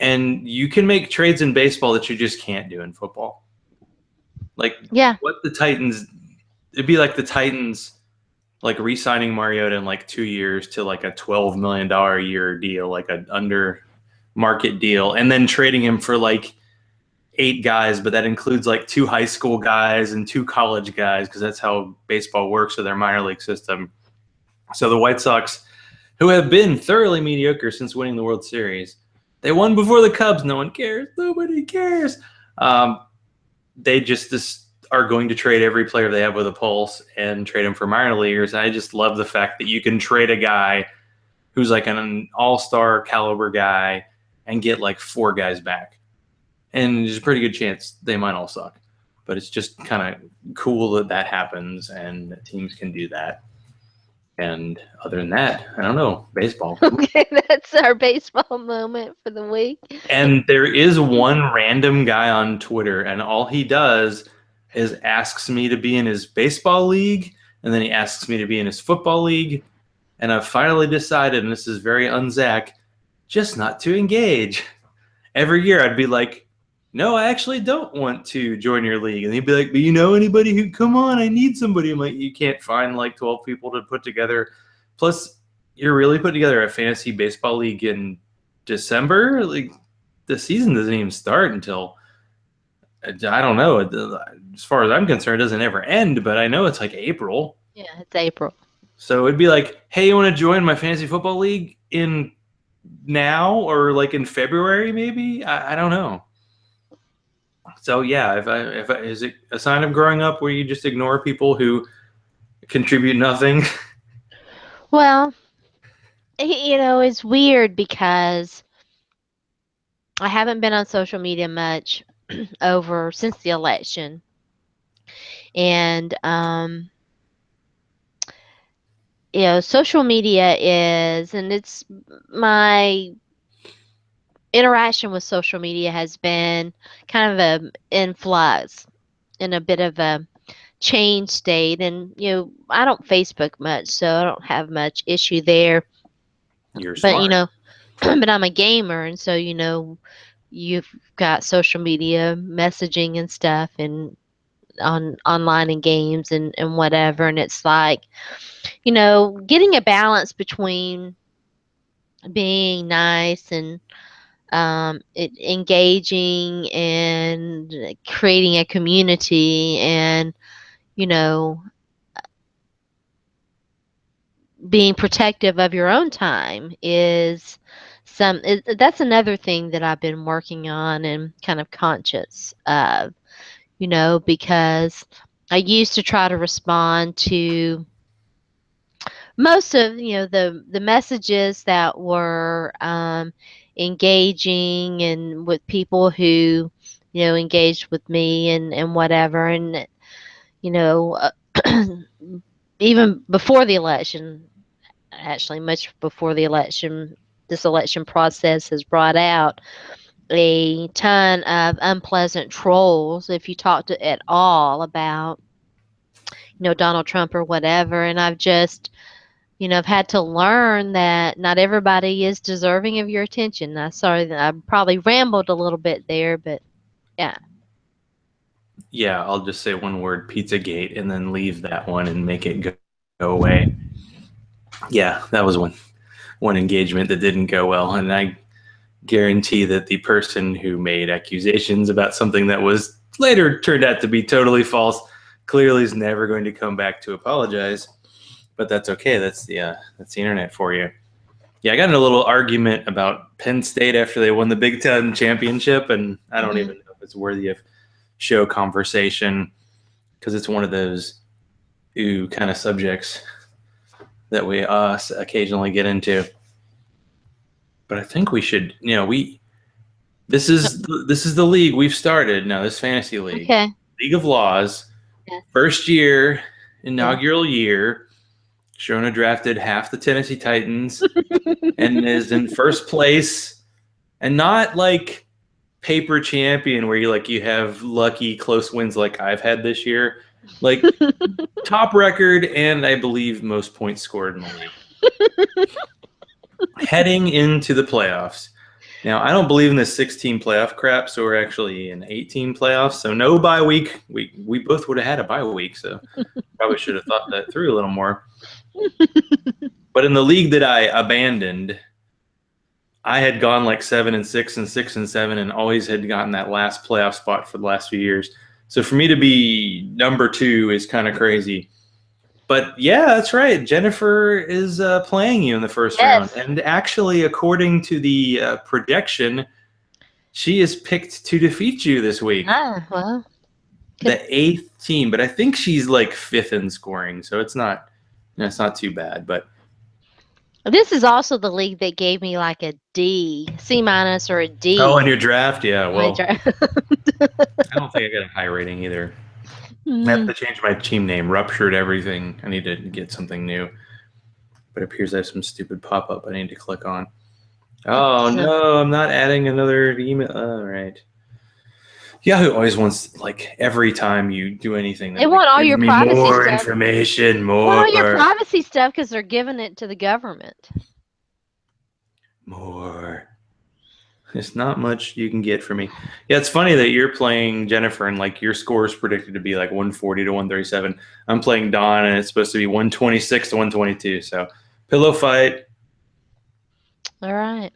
And you can make trades in baseball that you just can't do in football. Like Yeah. what the Titans, it'd be like the Titans like re-signing Mariota in like 2 years to like a $12 million a year deal, like an under market deal, and then trading him for like 8 guys, but that includes like 2 high school guys and 2 college guys because that's how baseball works with their minor league system. So the White Sox, who have been thoroughly mediocre since winning the World Series, they won before the Cubs. No one cares. Nobody cares. Um, they just are going to trade every player they have with a pulse and trade him for minor leaguers. I just love the fact that you can trade a guy who's like an all-star caliber guy and get like 4 guys back. And there's a pretty good chance they might all suck. But it's just kind of cool that that happens and teams can do that. And other than that, I don't know, baseball. Okay, that's our baseball moment for the week. And there is one random guy on Twitter, and all he does is asks me to be in his baseball league, and then he asks me to be in his football league. And I've finally decided, and this is very un-Zach, just not to engage. Every year I'd be like, no, I actually don't want to join your league. And he'd be like, but you know anybody who, come on, I need somebody. I'm like, you can't find like 12 people to put together. Plus, you're really putting together a fantasy baseball league in December? Like, the season doesn't even start until, I don't know. As far as I'm concerned, it doesn't ever end, but I know it's like April. Yeah, it's April. So it'd be like, hey, you want to join my fantasy football league in now or like in February, maybe? I don't know. So yeah, if I, is it a sign of growing up where you just ignore people who contribute nothing? Well, it's weird because I haven't been on social media much over since the election. And social media is, and it's my interaction with social media has been kind of a influx in a bit of a change state. And I don't Facebook much, so I don't have much issue there. You're But smart. but I'm a gamer, and so you've got social media messaging and stuff, and online and games and whatever. And it's like getting a balance between being nice and engaging and creating a community, and you know being protective of your own time is that's another thing that I've been working on and kind of conscious of, because I used to try to respond to most of the messages that were engaging and with people who engaged with me and whatever. And you know uh, even before the election, actually much before the election, this election process has brought out a ton of unpleasant trolls if you talk to at all about Donald Trump or whatever. And I've just I've had to learn that not everybody is deserving of your attention. I'm sorry that I probably rambled a little bit there, but yeah. Yeah, I'll just say one word, Pizzagate, and then leave that one and make it go away. Yeah, that was one engagement that didn't go well, and I guarantee that the person who made accusations about something that was later turned out to be totally false clearly is never going to come back to apologize. But that's okay. That's the internet for you. Yeah, I got in a little argument about Penn State after they won the Big Ten championship, and I don't Hmm. even know if it's worthy of show conversation because it's one of those ooh kind of subjects that we occasionally get into. But I think we should, we this is the league we've started now. This fantasy league, Okay. League of Laws, Yes. first year, Yes. inaugural year. Sharona drafted half the Tennessee Titans and is in first place, and not like paper champion where you have lucky close wins like I've had this year. Like top record and I believe most points scored in the league. Heading into the playoffs. Now, I don't believe in this 16 playoff crap, so we're actually in 18 playoffs. So no bye week. We both would have had a bye week, so probably should have thought that through a little more. But in the league that I abandoned, I had gone like 7-6 and 6-7, and always had gotten that last playoff spot for the last few years. So for me to be number 2 is kind of crazy. But yeah, that's right. Jennifer is playing you in the first round, Yes. and actually, according to the projection, she is picked to defeat you this week, Ah, well, could, the 8th team. But I think she's like 5th in scoring, so it's not too bad. But this is also the league that gave me like a D, C minus or a oh, in D your draft, yeah. on my Well, draft. I don't think I got a high rating either. I have Mm, to change my team name. Ruptured everything. I need to get something new. But it appears I have some stupid pop up I need to click on. Oh so no, I'm not adding another email. All right. Yahoo always wants, like, every time you do anything, they they're like, want all give your me privacy more stuff. information, Want all your more, privacy stuff because they're giving it to the government. more. There's not much you can get from me. Yeah, it's funny that you're playing Jennifer and like your score is predicted to be like 140 to 137. I'm playing Don and it's supposed to be 126 to 122. So pillow fight. All right.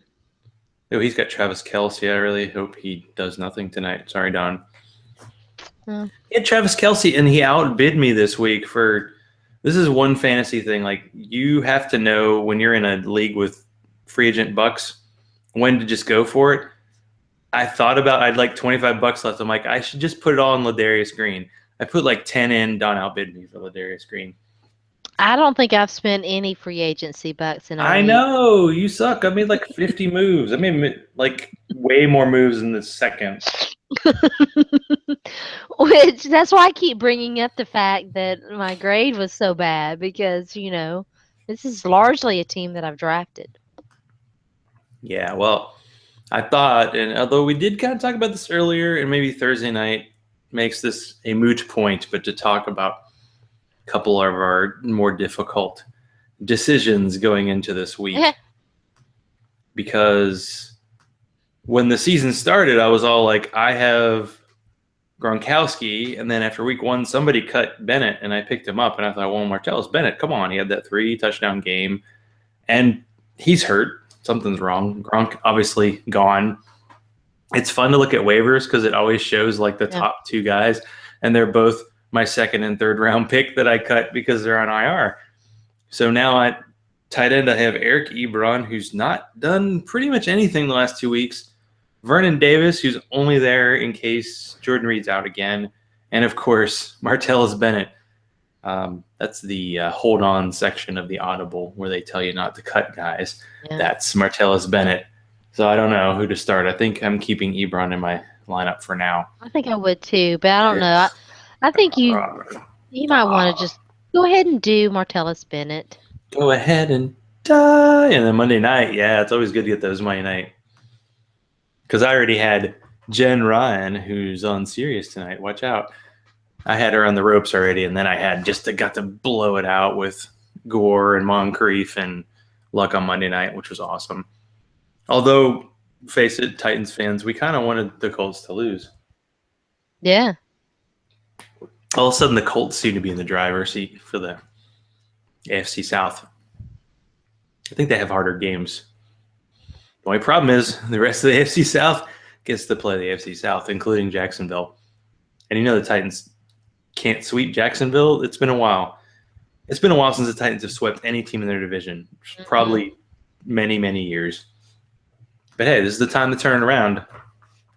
Oh, he's got Travis Kelce. I really hope he does nothing tonight. Sorry, Don. Well, He had Travis Kelce and he outbid me this week for. This is one fantasy thing. Like, you have to know when you're in a league with free agent bucks when to just go for it. I'd like $25 left. I'm like, I should just put it all in Ladarius Green. I put like 10 in. Don outbid me for Ladarius Green. I don't think I've spent any free agency bucks in our I league. know you suck. I made like 50 moves. I made like way more moves in the second. Which that's why I keep bringing up the fact that my grade was so bad because, this is largely a team that I've drafted. Yeah, well, I thought, and although we did kind of talk about this earlier, and maybe Thursday night makes this a moot point, but to talk about a couple of our more difficult decisions going into this Okay. week, because when the season started, I was all like, I have Gronkowski, and then after week 1, somebody cut Bennett, and I picked him up, and I thought, well, Martellus Bennett, come on, he had that 3-touchdown game, and he's hurt. Something's wrong. Gronk obviously gone. It's fun to look at waivers because it always shows like the Yeah. top 2 guys, and they're both my second and third round pick that I cut because they're on IR. So now at tight end, I have Eric Ebron, who's not done pretty much anything the last 2 weeks. Vernon Davis, who's only there in case Jordan Reed's out again. And of course, Martellus Bennett. That's the hold on section of the Audible where they tell you not to cut guys. Yeah. That's Martellus Bennett. So I don't know who to start. I think I'm keeping Ebron in my lineup for now. I think I would too, but I don't know. I think you might want to just go ahead and do Martellus Bennett. Go ahead and die. And then Monday night, yeah, it's always good to get those Monday night. Because I already had Jen Ryan, who's on Sirius tonight. Watch out. I had her on the ropes already, and then I had got to blow it out with Gore and Moncrief and Luck on Monday night, which was awesome. Although, face it, Titans fans, we kind of wanted the Colts to lose. Yeah. All of a sudden, the Colts seem to be in the driver's seat for the AFC South. I think they have harder games. The only problem is the rest of the AFC South gets to play the AFC South, including Jacksonville. And the Titans can't sweep Jacksonville. It's been a while. It's been a while since the Titans have swept any team in their division. Mhm. Probably many, many years. But hey, this is the time to turn it around.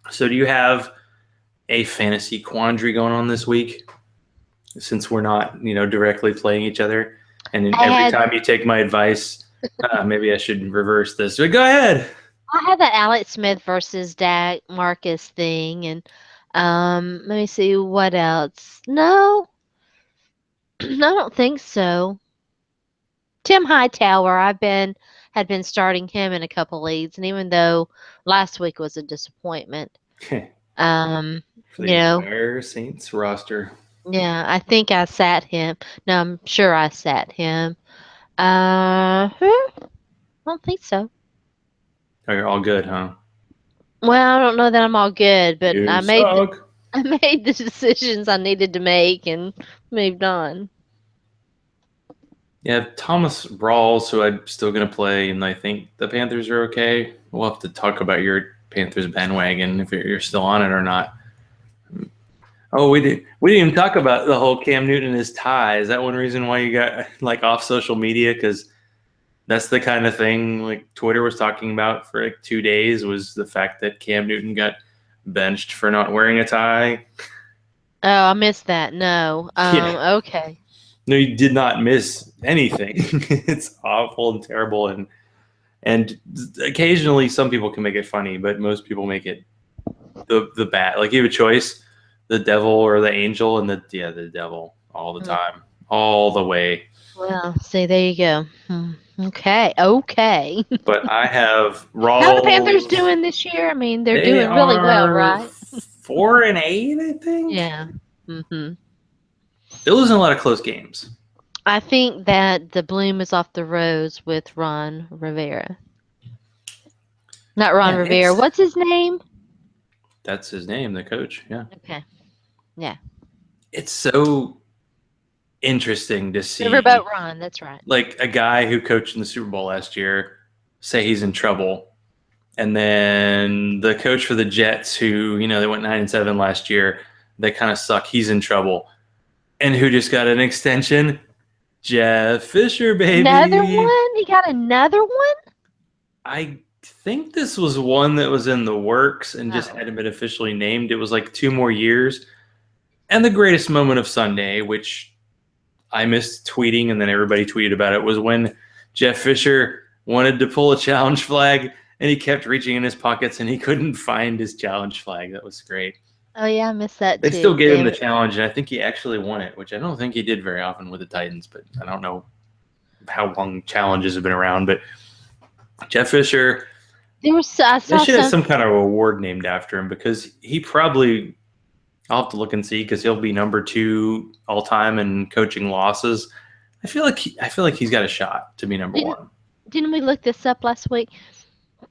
So, do you have a fantasy quandary going on this week? Since we're not, directly playing each other, and I every had time you take my advice, maybe I should reverse this. But go ahead. I had that Alex Smith versus Dak Marcus thing, and let me see what else. No, I don't think so. Tim Hightower, had been starting him in a couple leagues, and even though last week was a disappointment, um, For you the know, entire Saints roster. yeah, I think I sat him. No, I'm sure I sat him. I don't think so. Oh, you're all good, huh? Well, I don't know that I'm all good, but You suck. I made the decisions I needed to make and moved on. Yeah, Thomas Rawls, who I'm still going to play, and I think the Panthers are okay. We'll have to talk about your Panthers bandwagon if you're still on it or not. Oh, we didn't even talk about the whole Cam Newton and his tie. Is that one reason why you got like off social media? Because that's the kind of thing like Twitter was talking about for like 2 days was the fact that Cam Newton got benched for not wearing a tie. Oh, I missed that. No. Yeah. Okay. No, you did not miss anything. It's awful and terrible, and occasionally some people can make it funny, but most people make it the bad. Like you have a choice, the devil or the angel, and the devil all the Hmm. time, all the way. Well, see, there you go. Okay. Okay. But I have How are the Panthers Rawls. doing this year? I mean, they're They doing really well, are right? 4-8, I think. Yeah. Hmm. They're losing a lot of close games. I think that the bloom is off the rose with Ron Rivera. Not Ron Yeah, Rivera. What's his name? that's his name, the coach. Yeah, Okay. Yeah. it's so interesting to Riverboat see Ron. That's right. like a guy who coached in the Super Bowl last year say he's in trouble, and then the coach for the Jets, who they went 9-7 last year, they kind of suck. He's in trouble, and who just got an extension? Jeff Fisher, Another baby. one? He got another one? I think this was one that was in the works and just Oh. hadn't been officially named. It was like 2 more years. And the greatest moment of Sunday, which I missed tweeting and then everybody tweeted about it, was when Jeff Fisher wanted to pull a challenge flag and he kept reaching in his pockets and he couldn't find his challenge flag. That was great. Oh yeah, I missed that They still too. gave him Damn the it. challenge, and I think he actually won it, which I don't think he did very often with the Titans, but I don't know how long challenges have been around. But Jeff Fisher, I they saw should have some. some kind of award named after him because he probably, I'll have to look and see because he'll be number 2 all time in coaching losses. I feel like he's got a shot to be number Didn't 1. didn't we look this up last week?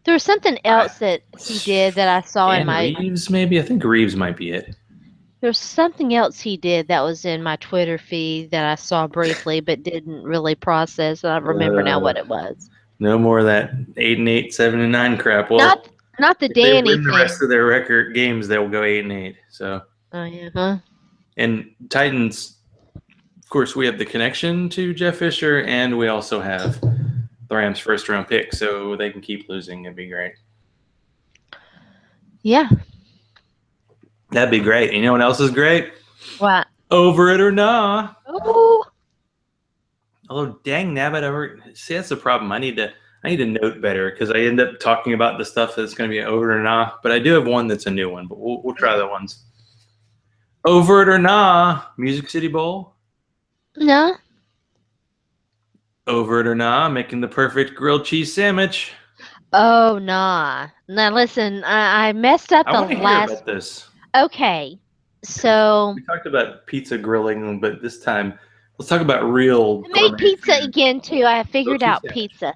There was something I, else that he did that I saw in Dan my. Reeves, maybe. I think Reeves might be it. There's something else he did that was in my Twitter feed that I saw briefly, but didn't really process. I don't remember now Uh, what it was. no more of that 8-8, 7-9 crap. Not Well, not the if they Danny win the rest thing. of their record games, they'll go 8-8. So, Oh yeah, huh? and Titans, of course, we have the connection to Jeff Fisher, and we also have the Rams' first round pick, so they can keep losing. It'd be great. Yeah. That'd be great. And you know what else is great? What? Over it or nah. Oh, Although, dang nabbit, see that's the problem. I need to note better because I end up talking about the stuff that's going to be over it or nah. But I do have one that's a new one. But we'll try yeah. the ones. Over it or nah. Music City Bowl. No. Over it or nah. Making the perfect grilled cheese sandwich. Oh, nah. Now listen, I messed up I the want to hear last. about this Okay, because so we talked about pizza grilling, but this time let's talk about real I made gourmet pizza food. again too. I Grilled figured cheese out sandwich. pizza.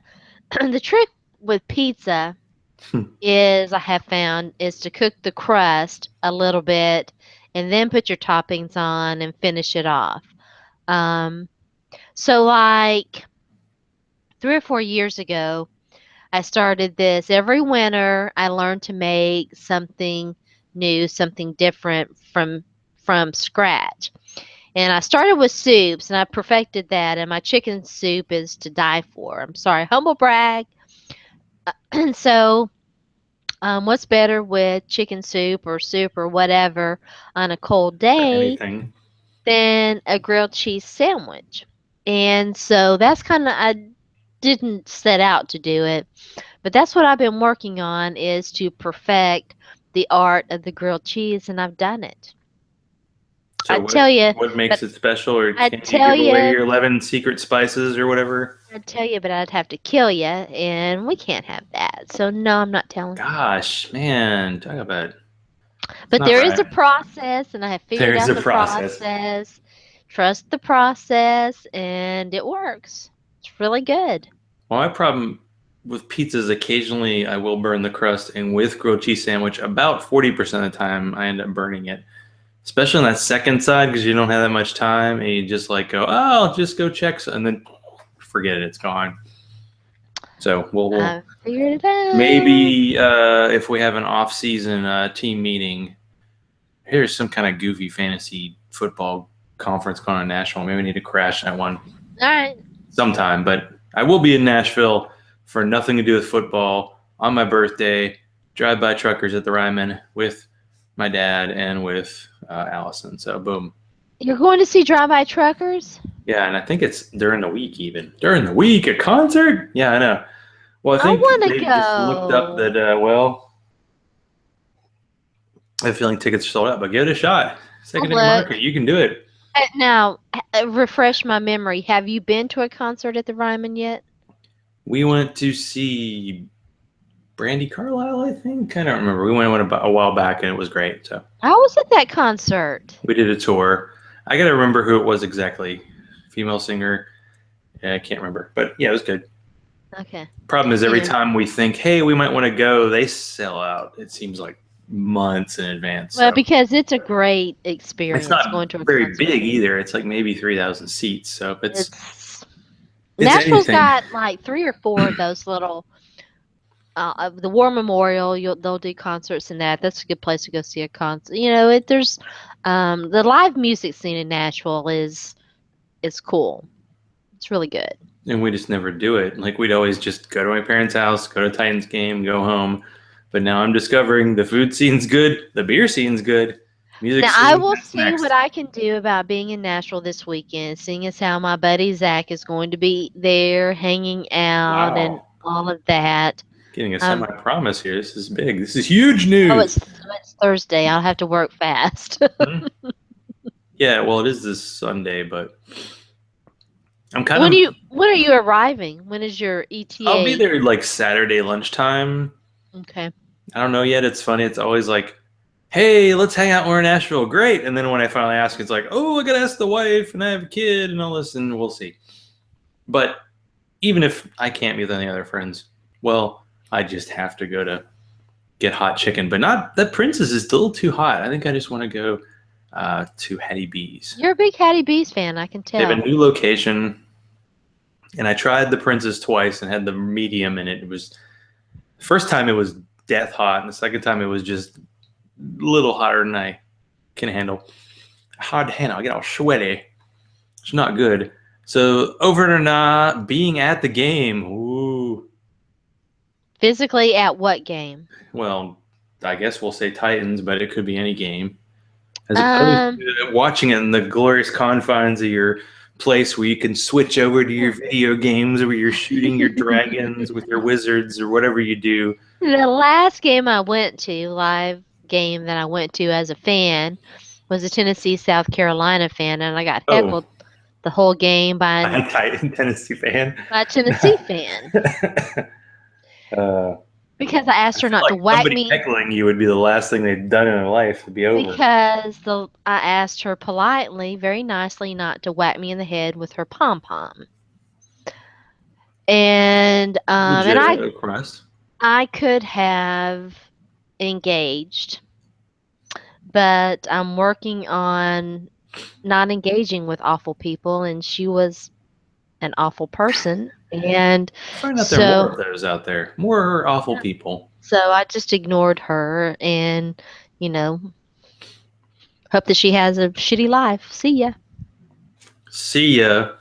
The trick with pizza is I have found is to cook the crust a little bit and then put your toppings on and finish it off. Um, so like 3 or 4 years ago, I started this every winter. I learned to make something new, something different from scratch. And I started with soups and I perfected that. And my chicken soup is to die for. I'm sorry, humble brag. And so, what's better with chicken soup or whatever on a cold For day anything. than a grilled cheese sandwich? And so that's kind of, I didn't set out to do it, but that's what I've been working on is to perfect the art of the grilled cheese, and I've done it. I So tell you, what makes but it special, or I can you tell give away you, your 11 secret spices or whatever? I'd tell you, but I'd have to kill you, and we can't have that. So no, I'm not telling you. Gosh, man, talk about it's But not there is a right. process, and I have There figured is out a the process. process. Trust the process, and it works. It's really good. Well, my problem with pizzas, occasionally I will burn the crust, and with grilled cheese sandwich, about 40% of the time I end up burning it. Especially on that second side because you don't have that much time, and you just like go, oh, I'll just go check, and then forget it, it's gone. So we'll I figured it out. maybe if we have an off-season team meeting, here's some kind of goofy fantasy football conference going on national. Maybe we need to crash that one All right. sometime. But I will be in Nashville for nothing to do with football on my birthday. Drive by truckers at the Ryman with my dad and with Allison. So boom. You're going to see Drive-By Truckers? Yeah, and I think it's during the week even. During the week, a concert? Yeah, I know. Well, I I think want to they just looked up go. that, well, I have a feeling tickets are sold out, but give it a shot. I'll Secondary look. market, you can do it. Now, refresh my memory. Have you been to a concert at the Ryman yet? We went to see Brandy Carlisle, I think. I don't remember. We went a while back, and it was great. So I was at that concert. we did a tour. I got to remember who it was exactly. Female singer. Yeah, I can't remember. But yeah, it was good. Okay. Problem is, every Yeah. time we think, hey, we might want to go, they sell out. It seems like months in advance. Well, So because it's a great it's experience not going to a very concert. big either. It's like maybe 3,000 seats. So if It's it's Nashville's anything, got like three or four of those little the War Memorial. They'll do concerts in that. That's a good place to go see a concert. There's the live music scene in Nashville is cool. It's really good. and we just never do it. Like we'd always just go to my parents' house, go to Titans game, go home. But now I'm discovering the food scene's good, the beer scene's good, music Now I scene, will that's see what next. I can do about being in Nashville this weekend, seeing as how my buddy Zach is going to be there hanging out and Wow. all of that. Getting a Um, semi promise here. This is big. This is huge oh, news. it's Thursday. I'll have to work fast. Hmm? Yeah, well, it is this Sunday, but I'm kind When of, are you arriving? When is your I'll be ETA? there like Saturday lunchtime. Okay. I don't know yet. It's funny. It's always like, hey, let's hang out. We're in Nashville. Great. And then when I finally ask, it's like, oh, I got to ask the wife and I have a kid and all this, and we'll see. But even if I can't be with any other friends, well, I just have to go to get hot chicken. But not that Princess is still too hot. I think I just want to go to Hattie B's. You're a big Hattie B's fan, I can They have a tell. new location, and I tried the Princess twice and had the medium, and it was first time it was death hot, and the second time it was just a little hotter than I can handle. Hard to handle. I get all sweaty. It's not good. So over and being at the game. Ooh. Physically at what game? Well, I guess we'll say Titans, but it could be any game. As opposed Um, to watching it in the glorious confines of your place where you can switch over to your video games where you're shooting your dragons with your wizards or whatever you do. the last game I went to, live game that I went to as a fan, was a Tennessee South Carolina fan, and I got Oh, heckled the whole game I'm a Titan Tennessee fan. by a Tennessee fan uh, because I I asked her feel not like to whack somebody me heckling you would be the last thing they've done in their life to be over. I asked her politely, very nicely, not to whack me in the head with her pom pom. And Legit request. I could have engaged, but I'm working on not engaging with awful people, and she was an awful person. And I find out there are more so of those out there. More awful people. so I just ignored her and, you know, hope that she has a shitty life. See ya. See ya.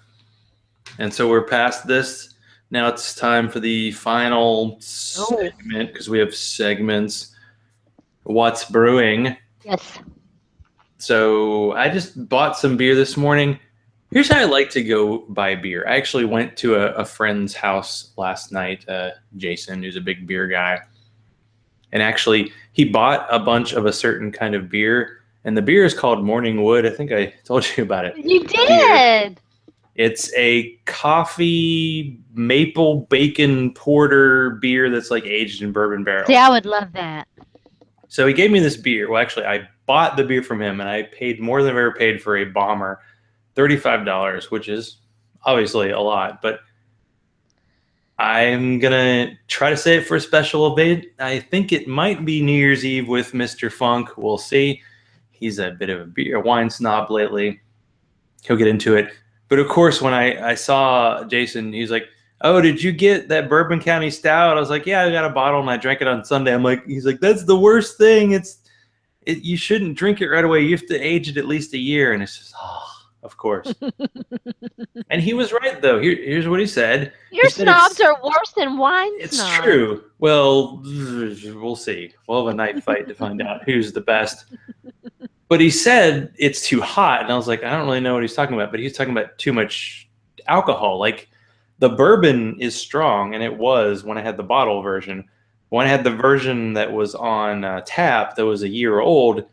And so we're past this. Now it's time for the final Oh, segment because we have segments. What's brewing? yes. So I just bought some beer this morning. Here's how I like to go buy beer. I actually went to a friend's house last night, Jason, who's a big beer guy. And actually, he bought a bunch of a certain kind of beer. And the beer is called Morning Wood. I think I told you about it. You Beer. did. It's a coffee maple bacon porter beer that's like aged in bourbon See, I barrels. would love that. So he gave me this beer. Well, actually, I bought the beer from him and I paid more than I've ever paid for a bomber, $35, which is obviously a lot, but I'm gonna try to save it for a special event. I think it might be New Year's Eve with Mr. Funk. We'll see. He's a bit of a beer wine snob lately. He'll get into it. But of course, when I saw Jason, he's like, "Oh, did you get that Bourbon County Stout?" I was like, "Yeah, I got a bottle and I drank it on Sunday." He's like, "That's the worst thing. You shouldn't drink it right away. You have to age it at least a year." And it's just, oh, of course. And he was right though. Here's what he said. He Your said snobs are worse than wine it's snobs. true. Well, we'll see. We'll have a night fight to find out who's the best. But he said it's too hot, and I was like, I don't really know what he's talking about. But he's talking about too much alcohol. Like the bourbon is strong, and it was when I had the bottle version. When I had the version that was on tap, that was a year old,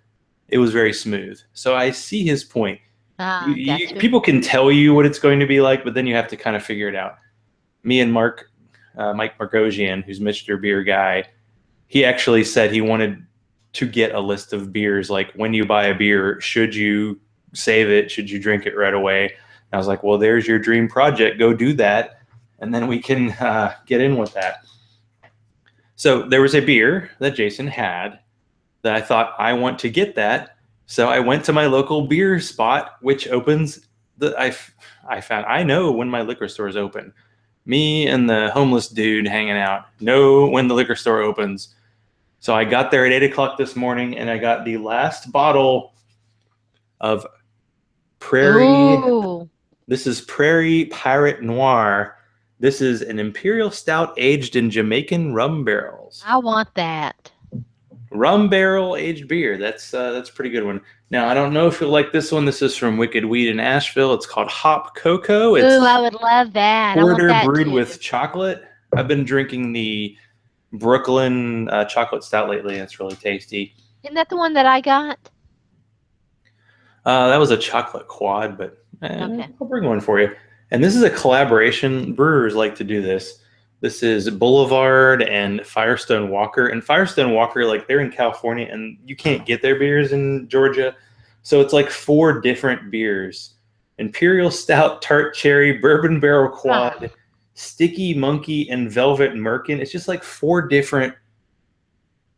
it was very smooth. So I see his point. Ah, got you. People can tell you what it's going to be like, but then you have to kind of figure it out. Me and Mike Margosian, who's Mr. Beer Guy, he actually said he wanted to get a list of beers. Like when you buy a beer, should you save it? Should you drink it right away? And I was like, well, there's your dream project. Go do that, and then we can get in with that. So there was a beer that Jason had that I thought I want to get that. So I went to my local beer spot, which opens I found I know when my liquor store is open. Me and the homeless dude hanging out know when the liquor store opens. So I got there at 8 o'clock this morning and I got the last bottle of Prairie. Ooh, This is Prairie Pirate Noir. This is an imperial stout aged in Jamaican rum barrels. I want that. Rum barrel aged beer. That's a pretty good one. Now I don't know if you'll like this one. This is from Wicked Weed in Asheville. It's called Hop Cocoa. Ooh, It's I would love that. I want porter that brewed too. with chocolate. I've been drinking the Brooklyn chocolate stout lately. It's really tasty. Isn't that the one that I got? That was a chocolate quad, but Okay. I'll bring one for you. And this is a collaboration. Brewers like to do this. This is Boulevard and Firestone Walker. And Firestone Walker, like they're in California and you can't get their beers in Georgia. So it's like 4 different beers. Imperial Stout, Tart Cherry, Bourbon Barrel Ah, Quad, Sticky Monkey, and Velvet Merkin. It's just like 4 different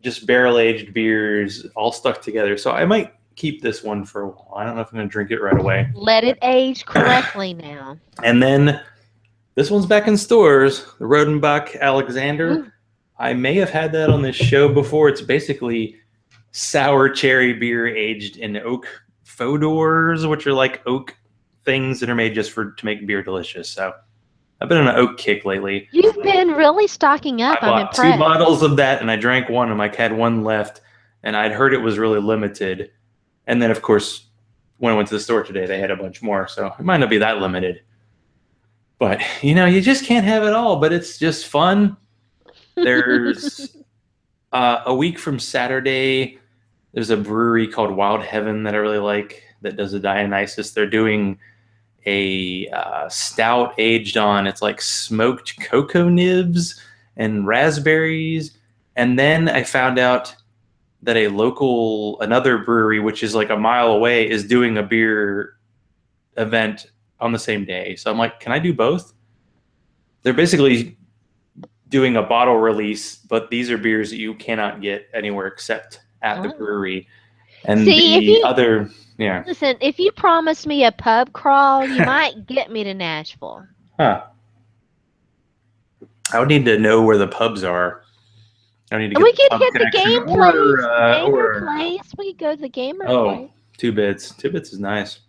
just barrel-aged beers all stuck together. So I might keep this one for a while. I don't know if I'm going to drink it right away. let it age correctly now. And then this one's back in stores, the Rodenbach Alexander. Ooh, I may have had that on this show before. It's basically sour cherry beer aged in oak fodors, which are like oak things that are made just to make beer delicious. So I've been on an oak kick lately. you've been really stocking up. I I'm bought 2 bottles impressed. of that and I drank one and I had one left and I'd heard it was really limited. And then of course, when I went to the store today, they had a bunch more. So it might not be that limited. But you just can't have it all. But it's just fun. There's a week from Saturday. There's a brewery called Wild Heaven that I really like that does a Dionysus. They're doing a stout aged on. It's like smoked cocoa nibs and raspberries. And then I found out that another brewery, which is like a mile away, is doing a beer event on the same day. So I'm like, can I do both? They're basically doing a bottle release, but these are beers that you cannot get anywhere except at the Oh. brewery. And See, if the you other, yeah, listen, if you promise me a pub crawl, you might get me to Nashville. huh. I would need to know where the pubs are. I need to And get we the could pub hit the connection, game place. Gamer or place. We could go to the gamer oh, place. 2 Bits. 2 Bits is nice.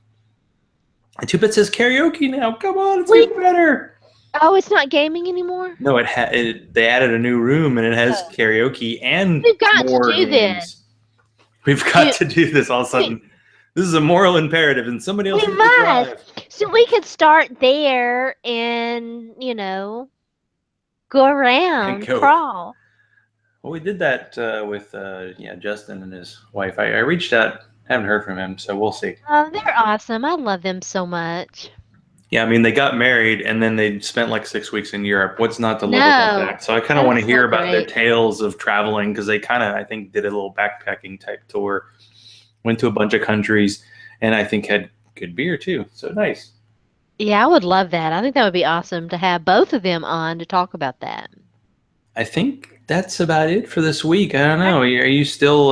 And 2 Bits says karaoke now. Come on, it's We even better. Oh, it's not gaming anymore? No, they added a new room and it has Oh. karaoke and We've got to more do this. games. We've got Do to do this all of a we sudden. This is a moral imperative, and somebody we else needs to must. drive. So we could start there and, go And around, go. crawl. Well, we did that with Justin and his wife. I reached out, haven't heard from him, so we'll see. Oh, they're awesome. I love them so much. Yeah, I mean, they got married and then they spent like 6 weeks in Europe. What's not to love about No, that? So I kind of that want is to so hear about their great. tales of traveling because they kind of, I think, did a little backpacking type tour, went to a bunch of countries, and I think had good beer too. So nice. Yeah, I would love that. I think that would be awesome to have both of them on to talk about that. I think that's about it for this week. I don't know. Are you still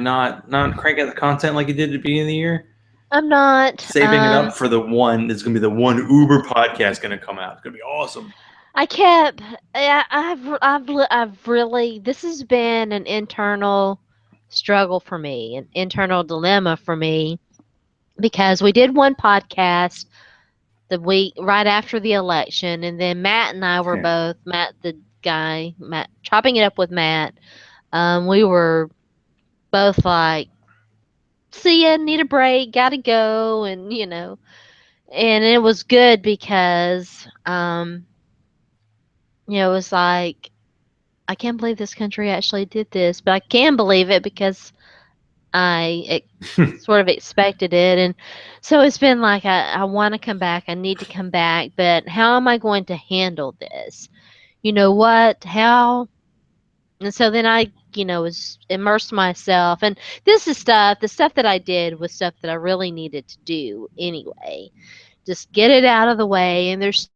not cranking out the content like you did at the beginning of the year? I'm not. Saving it up for the one. It's going to be the one Uber podcast going to come out. It's going to be awesome. I kept. I've really. This has been an internal struggle for me, an internal dilemma for me, because we did one podcast the week right after the election, and then Matt and I were both Matt, the guy, Matt, chopping it up with Matt. We were both like, "See ya, need a break, gotta go," and and it was good because it was like I can't believe this country actually did this, but I can believe it because sort of expected it. And so it's been like, I want to come back. I need to come back, but how am I going to handle this? You know what? How? And so then I, was immersed myself. And the stuff that I did was stuff that I really needed to do anyway. Just get it out of the way. And there's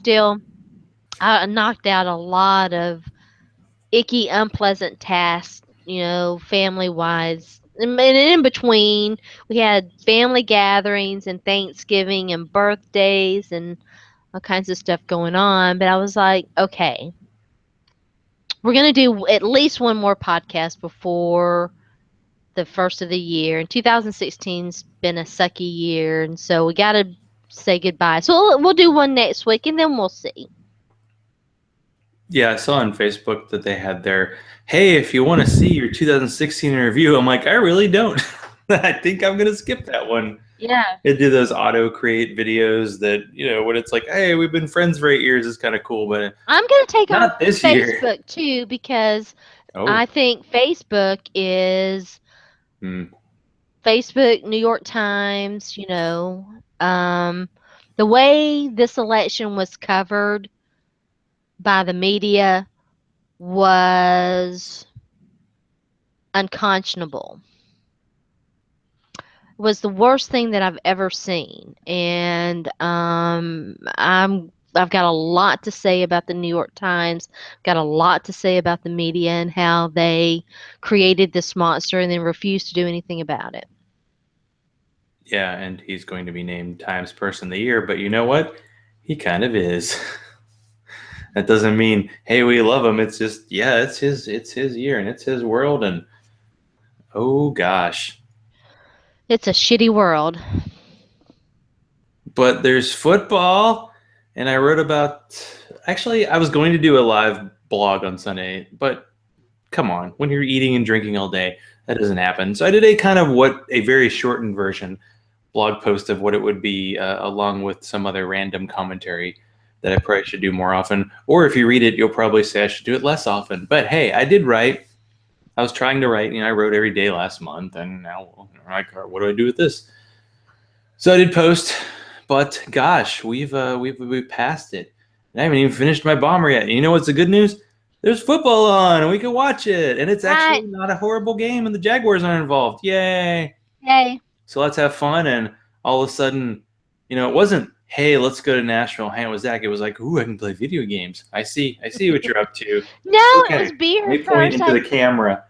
still, I knocked out a lot of icky, unpleasant tasks, family wise. And in between, we had family gatherings and Thanksgiving and birthdays and all kinds of stuff going on. But I was like, okay, we're going to do at least one more podcast before the first of the year. And 2016's been a sucky year. And so we got to say goodbye. So we'll do one next week and then we'll see. Yeah, I saw on Facebook that they had their, hey, if you want to see your 2016 review, I'm like, I really don't. I think I'm going to skip that one. Yeah. They do those auto create videos that, when it's like, hey, we've been friends for 8 years, it's kind of cool, but I'm going to take on not this year. Facebook too because Oh, I think hmm. Facebook, New York Times, the way this election was covered by the media was unconscionable. Was the worst thing that I've ever seen. And I've got a lot to say about the New York Times, got a lot to say about the media and how they created this monster and then refused to do anything about it. Yeah, and he's going to be named Times Person of the Year, but you know what? He kind of is. That doesn't mean, hey, we love him. It's just, yeah, it's his year and it's his world, and oh gosh. It's a shitty world. But there's football, and I wrote about. Actually, I was going to do a live blog on Sunday, but come on, when you're eating and drinking all day, that doesn't happen. So I did a very shortened version blog post of what it would be, along with some other random commentary that I probably should do more often. Or if you read it, you'll probably say I should do it less often. But hey, I did write. I was trying to write. I wrote every day last month, and now I'm like, what do I do with this? So I did post, but gosh, we've passed it. And I haven't even finished my bomber yet. And you know what's the good news? There's football on, and we can watch it, and it's actually Right. not a horrible game, and the Jaguars aren't involved. Yay! Yay. So let's have fun. And all of a sudden, it wasn't, hey, let's go to Nashville, hang out with Zach. It was like, ooh, I can play video games. I see what you're up to. No, it was Okay, let beer me point first. into I the camera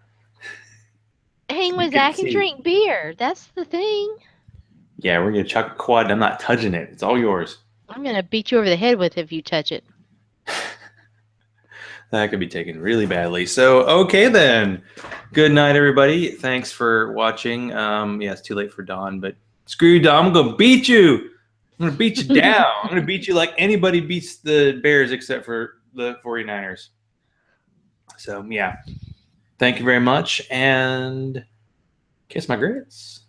hang so you with can Zach and see. drink beer. That's the thing. Yeah, we're gonna chuck a quad. I'm not touching it. It's all yours. I'm gonna beat you over the head with if you touch it. That could be taken really badly. So, okay then. Good night, everybody. Thanks for watching. Yeah, it's too late for Dawn, but screw you, Dawn. I'm gonna beat you. I'm gonna beat you down. I'm gonna beat you like anybody beats the Bears except for the 49ers. So yeah. Thank you very much and kiss my grits.